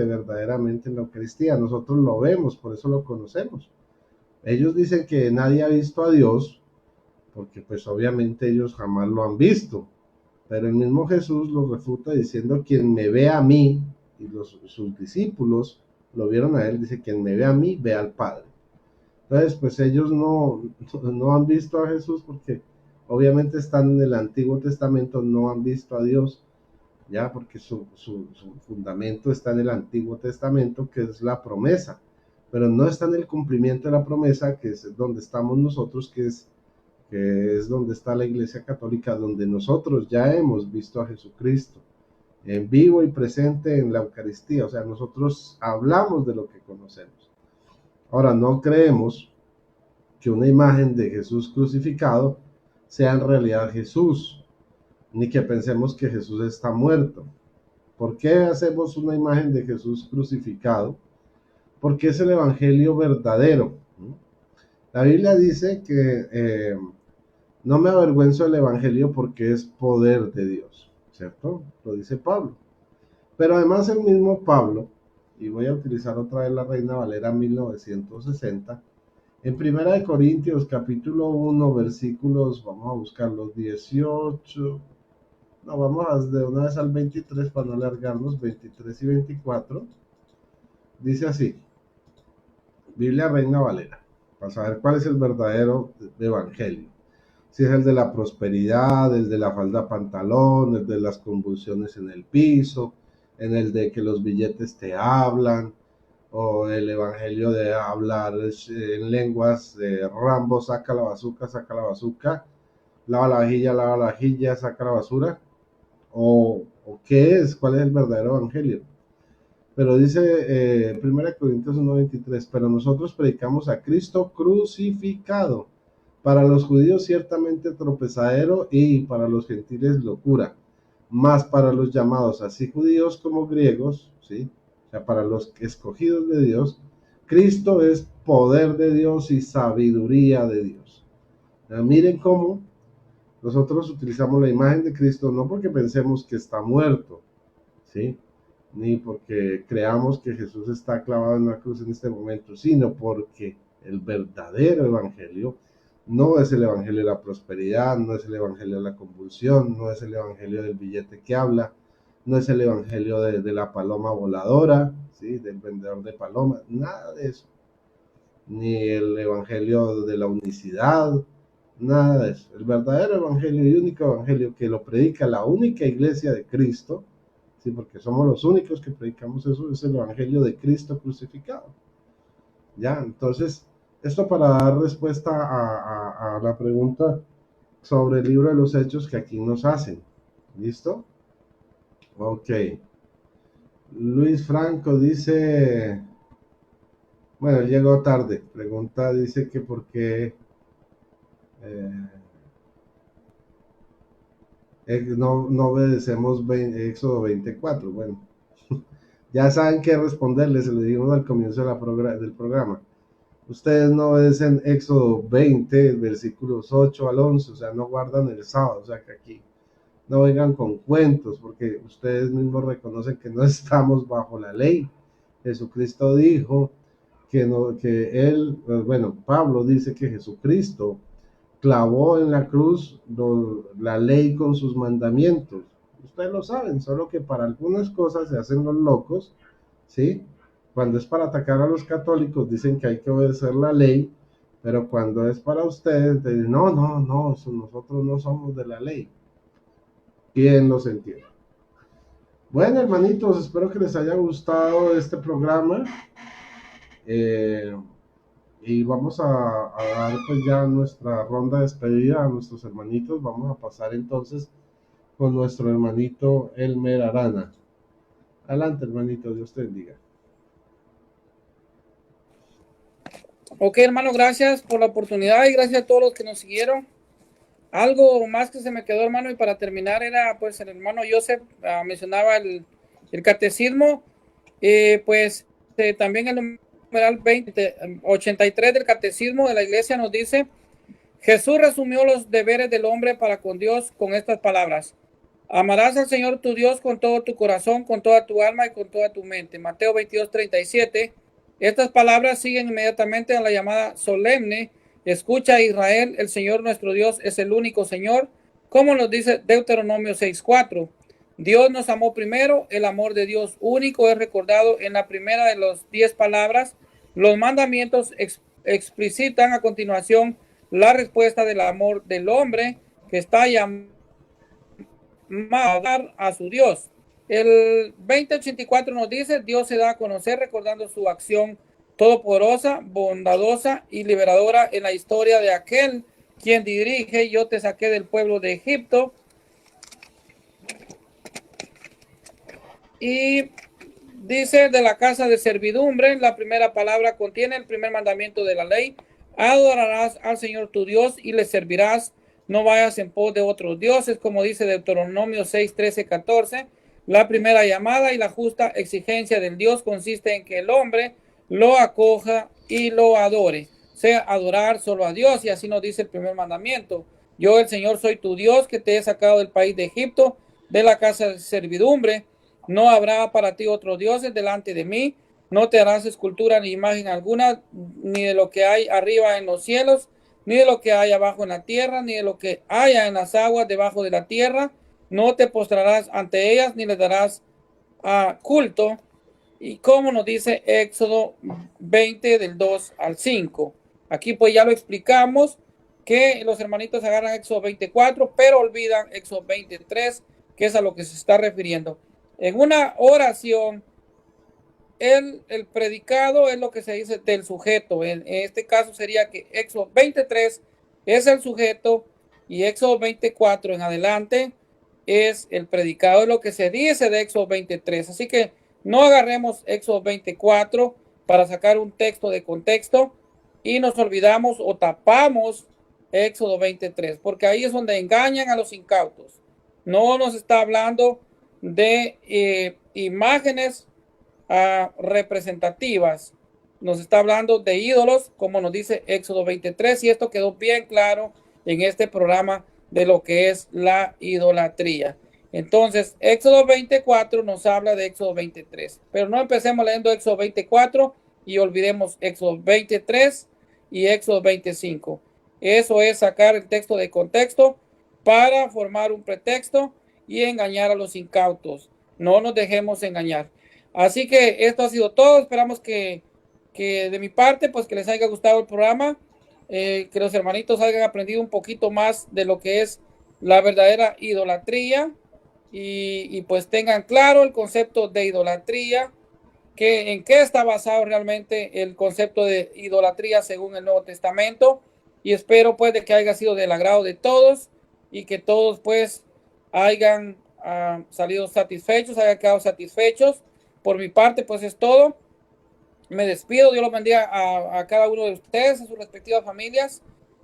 verdaderamente en la Eucaristía. Nosotros lo vemos, por eso lo conocemos. Ellos dicen que nadie ha visto a Dios, porque pues obviamente ellos jamás lo han visto. Pero el mismo Jesús lo refuta diciendo, quien me ve a mí, y sus discípulos lo vieron a él, dice, quien me ve a mí, ve al Padre. Entonces, pues ellos no han visto a Jesús porque obviamente están en el Antiguo Testamento, no han visto a Dios, ya, porque su fundamento está en el Antiguo Testamento, que es la promesa, pero no está en el cumplimiento de la promesa, que es donde estamos nosotros, que es donde está la Iglesia Católica, donde nosotros ya hemos visto a Jesucristo en vivo y presente en la Eucaristía. O sea, nosotros hablamos de lo que conocemos. Ahora, no creemos que una imagen de Jesús crucificado sea en realidad Jesús, ni que pensemos que Jesús está muerto. ¿Por qué hacemos una imagen de Jesús crucificado? Porque es el evangelio verdadero. La Biblia dice que no me avergüenzo del evangelio porque es poder de Dios, ¿cierto? Lo dice Pablo. Pero además el mismo Pablo, y voy a utilizar otra vez la Reina Valera 1960, en Primera de Corintios capítulo 1 versículos, vamos a buscar los 18, no, vamos de una vez al 23 para no alargarnos, 23 y 24, dice así, Biblia Reina Valera, para saber cuál es el verdadero evangelio. Si es el de la prosperidad, el de la falda pantalón, el de las convulsiones en el piso, en el de que los billetes te hablan, o el evangelio de hablar en lenguas de Rambo, saca la bazuca, lava la vajilla, saca la basura, o qué es, cuál es el verdadero evangelio. Pero dice 1 Corintios 1:23, pero nosotros predicamos a Cristo crucificado, para los judíos ciertamente tropezadero y para los gentiles locura, más para los llamados así judíos como griegos, ¿sí? O sea, para los escogidos de Dios, Cristo es poder de Dios y sabiduría de Dios. Miren cómo nosotros utilizamos la imagen de Cristo no porque pensemos que está muerto, ¿sí? Ni porque creamos que Jesús está clavado en una cruz en este momento, sino porque el verdadero evangelio no es el evangelio de la prosperidad, no es el evangelio de la convulsión, no es el evangelio del billete que habla, no es el evangelio de la paloma voladora, ¿sí? Del vendedor de palomas, nada de eso. Ni el evangelio de la unicidad, nada de eso. El verdadero evangelio y único evangelio que lo predica la única iglesia de Cristo, sí, porque somos los únicos que predicamos eso, es el evangelio de Cristo crucificado. Ya, entonces, esto para dar respuesta a la pregunta sobre el libro de los Hechos que aquí nos hacen. ¿Listo? Ok. Luis Franco dice, bueno, llegó tarde. Pregunta, dice que por qué no obedecemos Éxodo 24. Bueno, ya saben qué responderles, se lo dijimos al comienzo del programa. Ustedes no obedecen Éxodo 20, versículos 8 al 11, o sea, no guardan el sábado, o sea, que aquí no vengan con cuentos, porque ustedes mismos reconocen que no estamos bajo la ley. Jesucristo dijo que él, bueno, Pablo dice que Jesucristo clavó en la cruz la ley con sus mandamientos. Ustedes lo saben, solo que para algunas cosas se hacen los locos, ¿sí? Cuando es para atacar a los católicos dicen que hay que obedecer la ley, pero cuando es para ustedes dicen, no, nosotros no somos de la ley. ¿Quién los entiende? Bueno, hermanitos, espero que les haya gustado este programa. Y vamos a dar pues ya nuestra ronda de despedida a nuestros hermanitos. Vamos a pasar entonces con nuestro hermanito Elmer Arana. Adelante, hermanito, Dios te bendiga. Ok, hermano, gracias por la oportunidad y gracias a todos los que nos siguieron. Algo más que se me quedó, hermano, y para terminar era, pues, el hermano Joseph mencionaba el catecismo, también el numeral 83 del catecismo de la iglesia nos dice, Jesús resumió los deberes del hombre para con Dios con estas palabras. Amarás al Señor tu Dios con todo tu corazón, con toda tu alma y con toda tu mente. Mateo 22:37. Estas palabras siguen inmediatamente a la llamada solemne. Escucha, Israel, el Señor nuestro Dios es el único Señor, como nos dice Deuteronomio 6:4. Dios nos amó primero, el amor de Dios único es recordado en la primera de las 10 palabras. Los mandamientos explicitan a continuación la respuesta del amor del hombre que está llamado a su Dios. El 20:84 nos dice, Dios se da a conocer recordando su acción todopoderosa, bondadosa y liberadora en la historia de aquel quien dirige, yo te saqué del pueblo de Egipto. Y dice de la casa de servidumbre, la primera palabra contiene el primer mandamiento de la ley, adorarás al Señor tu Dios y le servirás, no vayas en pos de otros dioses, como dice Deuteronomio 6:13-14. La primera llamada y la justa exigencia del Dios consiste en que el hombre lo acoja y lo adore. Sea adorar solo a Dios, y así nos dice el primer mandamiento. Yo, el Señor, soy tu Dios, que te he sacado del país de Egipto, de la casa de servidumbre. No habrá para ti otros dioses delante de mí. No te harás escultura ni imagen alguna, ni de lo que hay arriba en los cielos, ni de lo que hay abajo en la tierra, ni de lo que haya en las aguas debajo de la tierra. No te postrarás ante ellas, ni les darás culto. Y como nos dice Éxodo 20 del 2 al 5. Aquí pues ya lo explicamos, que los hermanitos agarran Éxodo 24, pero olvidan Éxodo 23, que es a lo que se está refiriendo. En una oración, el predicado es lo que se dice del sujeto. En este caso sería que Éxodo 23 es el sujeto y Éxodo 24 en adelante es el predicado, es lo que se dice de Éxodo 23. Así que no agarremos Éxodo 24 para sacar un texto de contexto y nos olvidamos o tapamos Éxodo 23, porque ahí es donde engañan a los incautos. No nos está hablando de imágenes representativas, nos está hablando de ídolos, como nos dice Éxodo 23, y esto quedó bien claro en este programa de lo que es la idolatría. Entonces, Éxodo 24 nos habla de Éxodo 23, pero no empecemos leyendo Éxodo 24 y olvidemos Éxodo 23 y Éxodo 25. Eso es sacar el texto de contexto para formar un pretexto y engañar a los incautos. No nos dejemos engañar. Así que esto ha sido todo. Esperamos que de mi parte, pues que les haya gustado el programa, que los hermanitos hayan aprendido un poquito más de lo que es la verdadera idolatría y pues tengan claro el concepto de idolatría, que en qué está basado realmente el concepto de idolatría según el Nuevo Testamento, y espero pues de que haya sido del agrado de todos y que todos pues hayan salido satisfechos, hayan quedado satisfechos. Por mi parte pues es todo. Me despido, Dios los bendiga a cada uno de ustedes, a sus respectivas familias,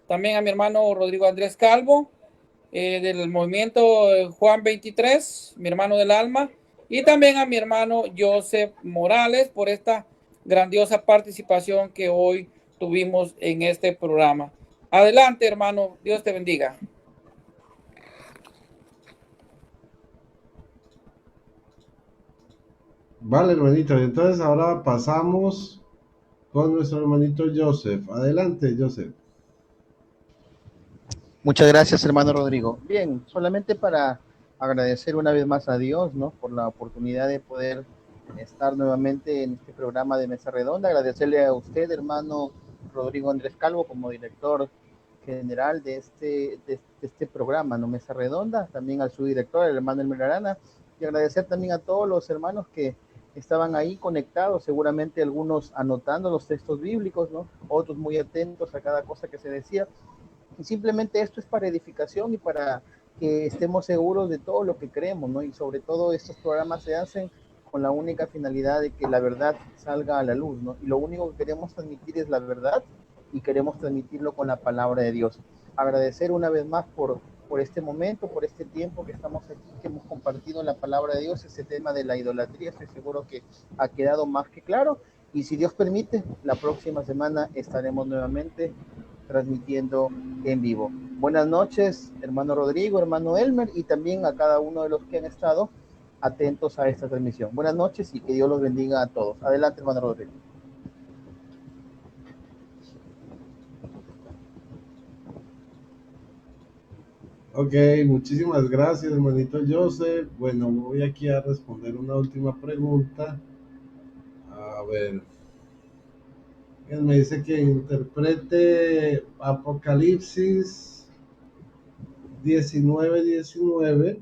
también a mi hermano Rodrigo Andrés Calvo, del movimiento Juan 23, mi hermano del alma, y también a mi hermano Joseph Morales por esta grandiosa participación que hoy tuvimos en este programa. Adelante, hermano, Dios te bendiga. Vale, hermanito, entonces ahora pasamos con nuestro hermanito Joseph. Adelante, Joseph. Muchas gracias, hermano Rodrigo. Bien, solamente para agradecer una vez más a Dios, ¿no? Por la oportunidad de poder estar nuevamente en este programa de Mesa Redonda. Agradecerle a usted, hermano Rodrigo Andrés Calvo, como director general de este programa, ¿no? Mesa Redonda, también al subdirector, el hermano Elmer Arana, y agradecer también a todos los hermanos que estaban ahí conectados, seguramente algunos anotando los textos bíblicos, ¿no? Otros muy atentos a cada cosa que se decía. Y simplemente esto es para edificación y para que estemos seguros de todo lo que creemos, ¿no? Y sobre todo estos programas se hacen con la única finalidad de que la verdad salga a la luz, ¿no? Y lo único que queremos transmitir es la verdad y queremos transmitirlo con la palabra de Dios. Agradecer una vez más por este momento, por este tiempo que estamos aquí, que hemos compartido la palabra de Dios, ese tema de la idolatría. Estoy seguro que ha quedado más que claro. Y si Dios permite, la próxima semana estaremos nuevamente transmitiendo en vivo. Buenas noches, hermano Rodrigo, hermano Elmer, y también a cada uno de los que han estado atentos a esta transmisión. Buenas noches y que Dios los bendiga a todos. Adelante, hermano Rodrigo. Ok, muchísimas gracias, hermanito Joseph. Bueno, voy aquí a responder una última pregunta. A ver. Él me dice que interprete Apocalipsis 19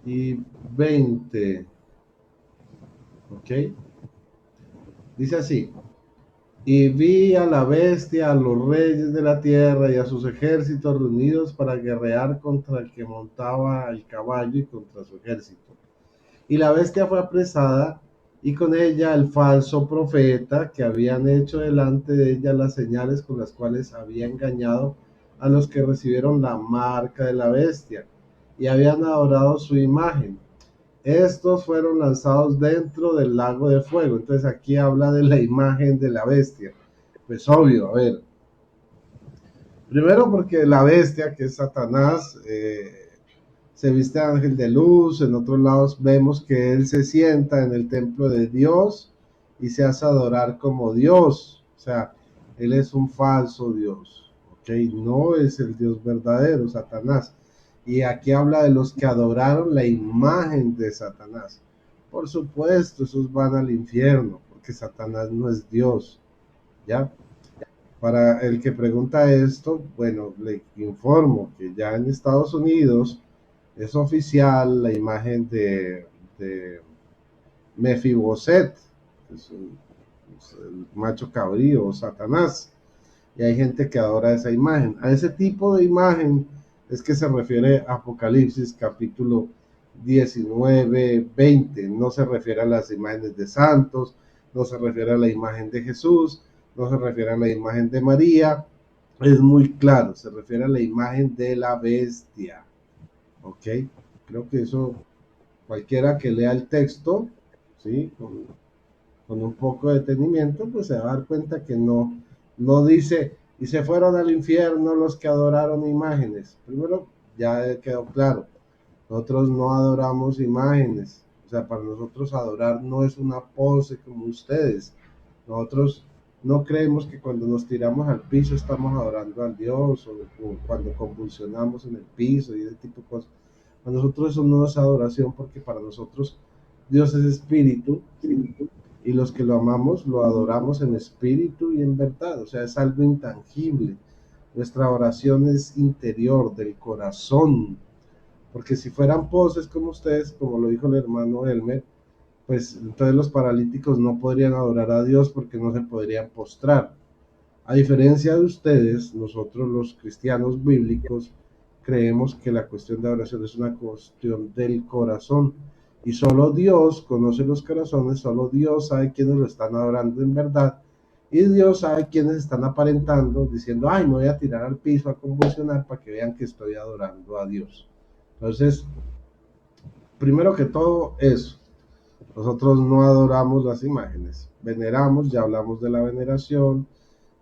y 20. Ok. Dice así. Y vi a la bestia, a los reyes de la tierra y a sus ejércitos reunidos para guerrear contra el que montaba el caballo y contra su ejército. Y la bestia fue apresada, y con ella el falso profeta, que habían hecho delante de ella las señales con las cuales había engañado a los que recibieron la marca de la bestia y habían adorado su imagen. estos fueron lanzados dentro del lago de fuego. Entonces aquí habla de la imagen de la bestia. Pues obvio, a ver. Primero porque la bestia, que es Satanás, se viste de ángel de luz. En otros lados vemos que él se sienta en el templo de Dios y se hace adorar como Dios. O sea, él es un falso Dios. ¿Ok? No es el Dios verdadero, Satanás. Y aquí habla de los que adoraron la imagen de Satanás. Por supuesto, esos van al infierno, porque Satanás no es Dios. ¿Ya? Para el que pregunta esto, bueno, le informo que ya en Estados Unidos es oficial la imagen de Mefiboset, que es el macho cabrío, Satanás, y hay gente que adora esa imagen. A ese tipo de imagen es que se refiere Apocalipsis capítulo 19, 20. No se refiere a las imágenes de santos, no se refiere a la imagen de Jesús, no se refiere a la imagen de María. Es muy claro, se refiere a la imagen de la bestia. ¿Ok? Creo que eso, cualquiera que lea el texto, ¿sí? Con un poco de detenimiento, pues se va a dar cuenta que no dice, y se fueron al infierno los que adoraron imágenes. Primero, ya quedó claro, nosotros no adoramos imágenes. O sea, para nosotros adorar no es una pose como ustedes. Nosotros no creemos que cuando nos tiramos al piso estamos adorando al Dios, o cuando convulsionamos en el piso y ese tipo de cosas. Para nosotros eso no es adoración, porque para nosotros Dios es espíritu, y los que lo amamos lo adoramos en espíritu y en verdad. O sea, es algo intangible. Nuestra oración es interior, del corazón, porque si fueran poses como ustedes, como lo dijo el hermano Elmer, pues entonces los paralíticos no podrían adorar a Dios porque no se podrían postrar. A diferencia de ustedes, nosotros los cristianos bíblicos creemos que la cuestión de oración es una cuestión del corazón, y solo Dios conoce los corazones, solo Dios sabe quiénes lo están adorando en verdad, y Dios sabe quiénes están aparentando, diciendo, ay, me voy a tirar al piso a convulsionar para que vean que estoy adorando a Dios. Entonces, primero que todo, eso. Nosotros no adoramos las imágenes, veneramos, ya hablamos de la veneración,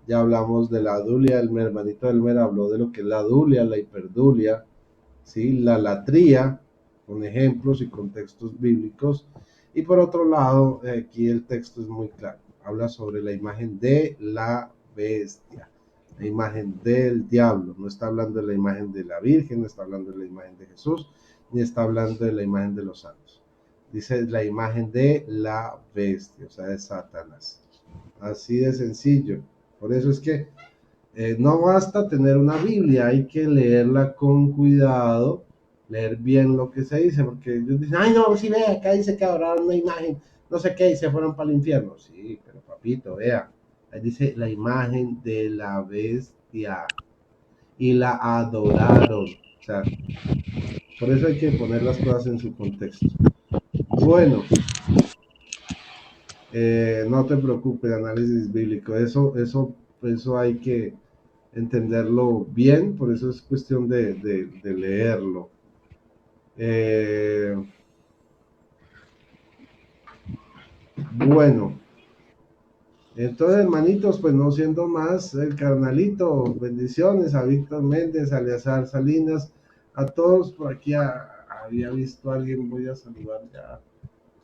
ya hablamos de la dulia. El hermanito Elmer habló de lo que es la dulia, la hiperdulia, ¿sí? La latría, con ejemplos y contextos bíblicos. Y por otro lado, aquí el texto es muy claro, habla sobre la imagen de la bestia, la imagen del diablo. No está hablando de la imagen de la Virgen, no está hablando de la imagen de Jesús, ni está hablando de la imagen de los santos. Dice la imagen de la bestia, o sea, de Satanás. Así de sencillo. Por eso es que no basta tener una Biblia, hay que leerla con cuidado, leer bien lo que se dice, porque ellos dicen, ay no, si ve, acá dice que adoraron una imagen, no sé qué, y se fueron para el infierno. Sí, pero papito, vea, ahí dice la imagen de la bestia, y la adoraron. O sea, por eso hay que poner las cosas en su contexto. Bueno, no te preocupes, análisis bíblico, eso hay que entenderlo bien, por eso es cuestión de leerlo. Bueno, entonces, hermanitos, pues no siendo más, el carnalito, bendiciones a Víctor Méndez, a Eleazar Salinas, a todos. Por aquí había visto a alguien, voy a saludar ya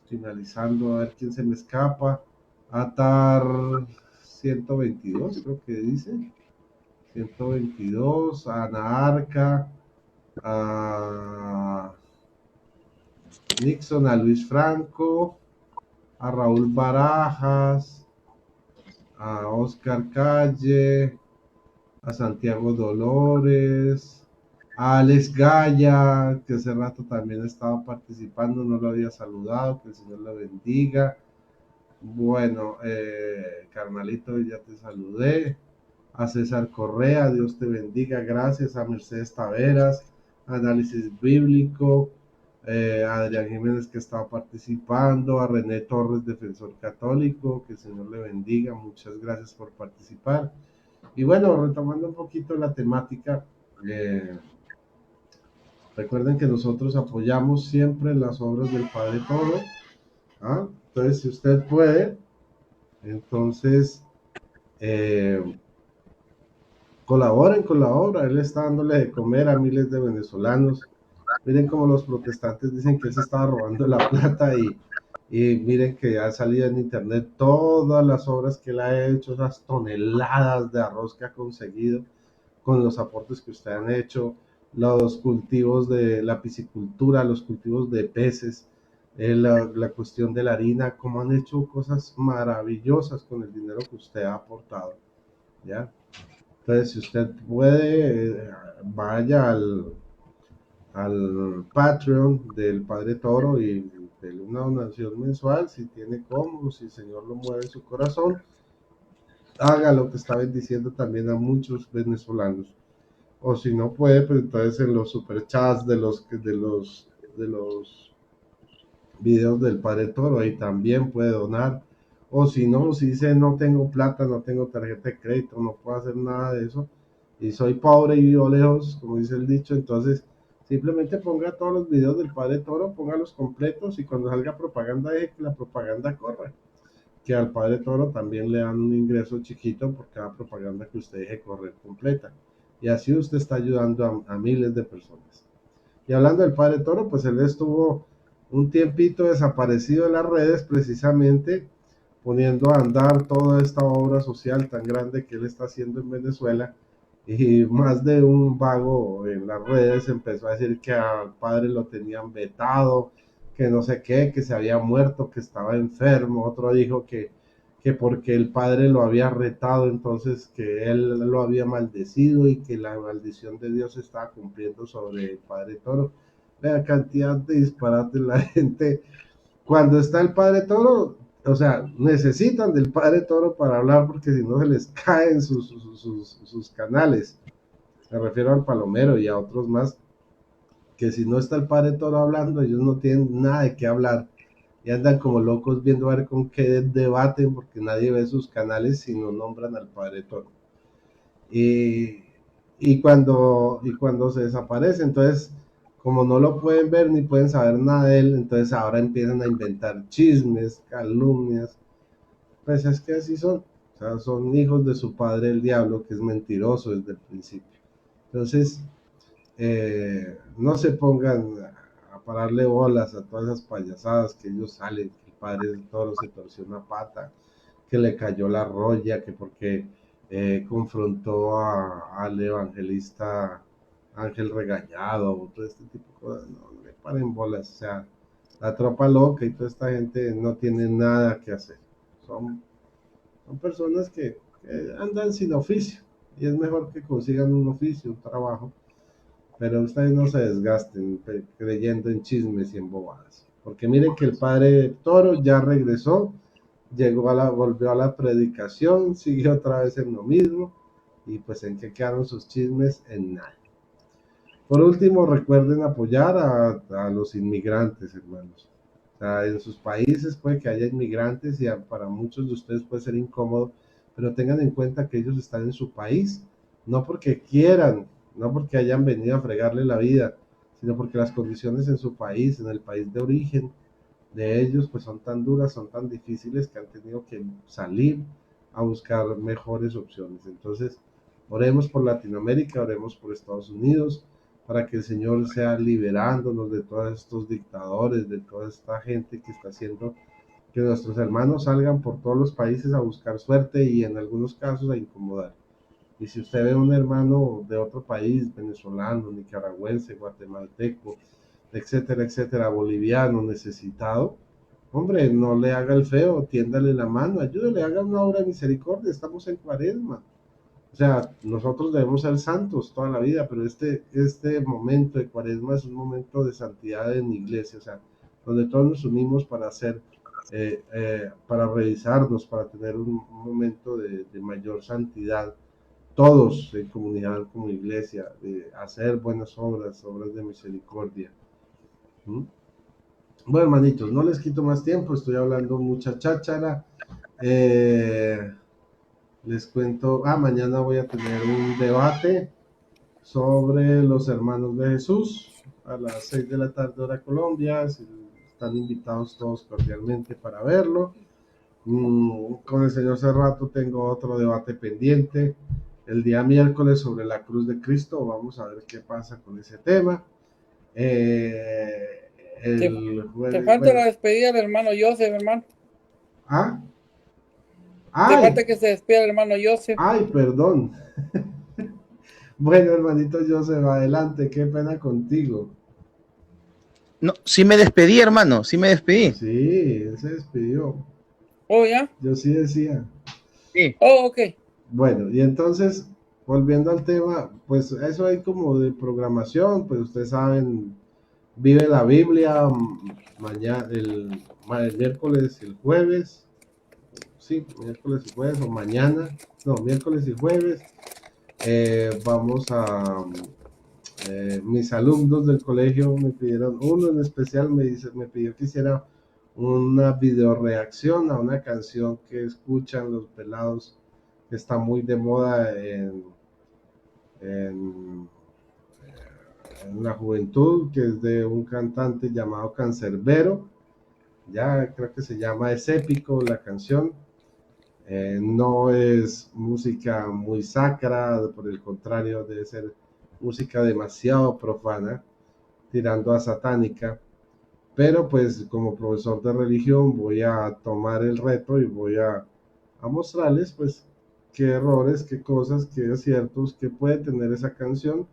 finalizando, a ver quién se me escapa. Atar 122, creo que dice. 122, a Ana Arca, a Nixon, a Luis Franco, a Raúl Barajas, a Oscar Calle, a Santiago Dolores, a Alex Gaya, que hace rato también estaba participando, no lo había saludado, que el Señor lo bendiga. Bueno, carnalito, ya te saludé. A César Correa, Dios te bendiga, gracias. A Mercedes Taveras, Análisis Bíblico, a Adrián Jiménez, que estaba participando, a René Torres, Defensor Católico, que el Señor le bendiga, muchas gracias por participar. Y bueno, retomando un poquito la temática, Recuerden que nosotros apoyamos siempre las obras del Padre Toro. ¿Ah? Entonces, si usted puede, entonces colaboren con la obra. Él está dándole de comer a miles de venezolanos. Miren cómo los protestantes dicen que él se estaba robando la plata y miren que ha salido en internet todas las obras que él ha hecho, esas toneladas de arroz que ha conseguido con los aportes que usted han hecho, los cultivos de la piscicultura, los cultivos de peces, la cuestión de la harina, cómo han hecho cosas maravillosas con el dinero que usted ha aportado, ¿ya? Entonces, si usted puede, vaya al Patreon del Padre Toro y de una donación mensual, si tiene cómo, si el Señor lo mueve en su corazón, haga lo que está bendiciendo también a muchos venezolanos. O si no puede, pues entonces en los superchats de los videos del Padre Toro, ahí también puede donar. O si no, si dice no tengo plata, no tengo tarjeta de crédito, no puedo hacer nada de eso, y soy pobre y vivo lejos, como dice el dicho, entonces simplemente ponga todos los videos del Padre Toro, póngalos completos y cuando salga propaganda, deje que la propaganda corra. Que al Padre Toro también le dan un ingreso chiquito por cada propaganda que usted deje correr completa. Y así usted está ayudando a miles de personas. Y hablando del Padre Toro, pues él estuvo un tiempito desaparecido de las redes precisamente poniendo a andar toda esta obra social tan grande que él está haciendo en Venezuela. Y más de un vago en las redes empezó a decir que al padre lo tenían vetado, que no sé qué, que se había muerto, que estaba enfermo. Otro dijo que porque el padre lo había retado, entonces que él lo había maldecido y que la maldición de Dios estaba cumpliendo sobre el Padre Toro. Vea cantidad de disparates la gente. Cuando está el Padre Toro, o sea, necesitan del Padre Toro para hablar porque si no se les caen sus canales. Me refiero al Palomero y a otros más, que si no está el Padre Toro hablando, ellos no tienen nada de qué hablar y andan como locos viendo a ver con qué debaten porque nadie ve sus canales si no nombran al Padre Toro. Y, y cuando se desaparece, entonces, como no lo pueden ver ni pueden saber nada de él, entonces ahora empiezan a inventar chismes, calumnias. Pues es que así son. O sea, son hijos de su padre el diablo, que es mentiroso desde el principio. Entonces, no se pongan a pararle bolas a todas esas payasadas que ellos salen, que el padre del toro se torció una pata, que le cayó la roya, que porque confrontó al evangelista Ángel Regañado, todo este tipo de cosas, no le paren bolas, o sea, la tropa loca y toda esta gente no tiene nada que hacer, son personas que andan sin oficio, y es mejor que consigan un oficio, un trabajo, pero ustedes no se desgasten creyendo en chismes y en bobadas, porque miren que el padre Toro ya regresó, volvió a la predicación, siguió otra vez en lo mismo, y pues en qué quedaron sus chismes, en nada. Por último, recuerden apoyar a los inmigrantes, hermanos. O sea, en sus países puede que haya inmigrantes y para muchos de ustedes puede ser incómodo, pero tengan en cuenta que ellos están en su país, no porque quieran, no porque hayan venido a fregarle la vida, sino porque las condiciones en su país, en el país de origen de ellos, pues son tan duras, son tan difíciles que han tenido que salir a buscar mejores opciones. Entonces, oremos por Latinoamérica, oremos por Estados Unidos, para que el Señor sea liberándonos de todos estos dictadores, de toda esta gente que está haciendo que nuestros hermanos salgan por todos los países a buscar suerte y en algunos casos a incomodar. Y si usted ve un hermano de otro país, venezolano, nicaragüense, guatemalteco, etcétera, etcétera, boliviano, necesitado, hombre, no le haga el feo, tiéndale la mano, ayúdele, haga una obra de misericordia, estamos en Cuaresma. O sea, nosotros debemos ser santos toda la vida, pero este momento de Cuaresma es un momento de santidad en iglesia, o sea, donde todos nos unimos para hacer, para revisarnos, para tener un momento de mayor santidad, todos en comunidad como iglesia, de hacer buenas obras, obras de misericordia. ¿Mm? Bueno, hermanitos, no les quito más tiempo, estoy hablando mucha cháchara. Les cuento, mañana voy a tener un debate sobre los hermanos de Jesús. a las 6 de la tarde hora Colombia. Están invitados todos cordialmente para verlo. Con el señor Cerrato tengo otro debate pendiente el día miércoles sobre la cruz de Cristo. Vamos a ver qué pasa con ese tema. Te falta la despedida del hermano Joseph, hermano. ¿Ah? Te falta que se despida el hermano Joseph. Ay, perdón. Bueno, hermanito Joseph, adelante, qué pena contigo. No, sí me despedí, hermano, sí me despedí. Sí, él se despidió. Oh, ¿ya? Yo sí decía. Sí. Oh, ok. Bueno, y entonces, volviendo al tema, pues eso hay como de programación, pues ustedes saben, vive la Biblia mañana, el miércoles y el jueves. Sí, miércoles y jueves o mañana. No, miércoles y jueves. Vamos a... mis alumnos del colegio me pidieron, uno en especial me pidió que hiciera una video reacción a una canción que escuchan los pelados, que está muy de moda en la juventud, que es de un cantante llamado Cancerbero. Ya creo que se llama Es Épico la canción. No es música muy sacra, por el contrario, debe ser música demasiado profana, tirando a satánica, pero pues como profesor de religión voy a tomar el reto y voy a mostrarles pues qué errores, qué cosas, qué aciertos que puede tener esa canción.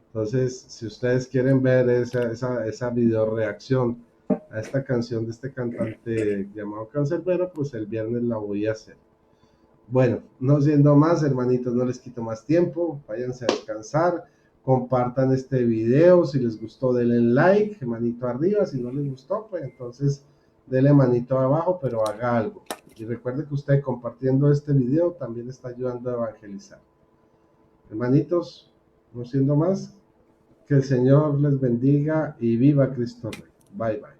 Entonces, si ustedes quieren ver esa video reacción a esta canción de este cantante llamado Cancerbero, pues el viernes la voy a hacer. Bueno, no siendo más, hermanitos, no les quito más tiempo, váyanse a descansar, compartan este video, si les gustó denle like, manito arriba, si no les gustó, pues entonces denle manito abajo, pero haga algo. Y recuerde que usted compartiendo este video también está ayudando a evangelizar. Hermanitos, no siendo más, que el Señor les bendiga y viva Cristo Rey. Bye, bye.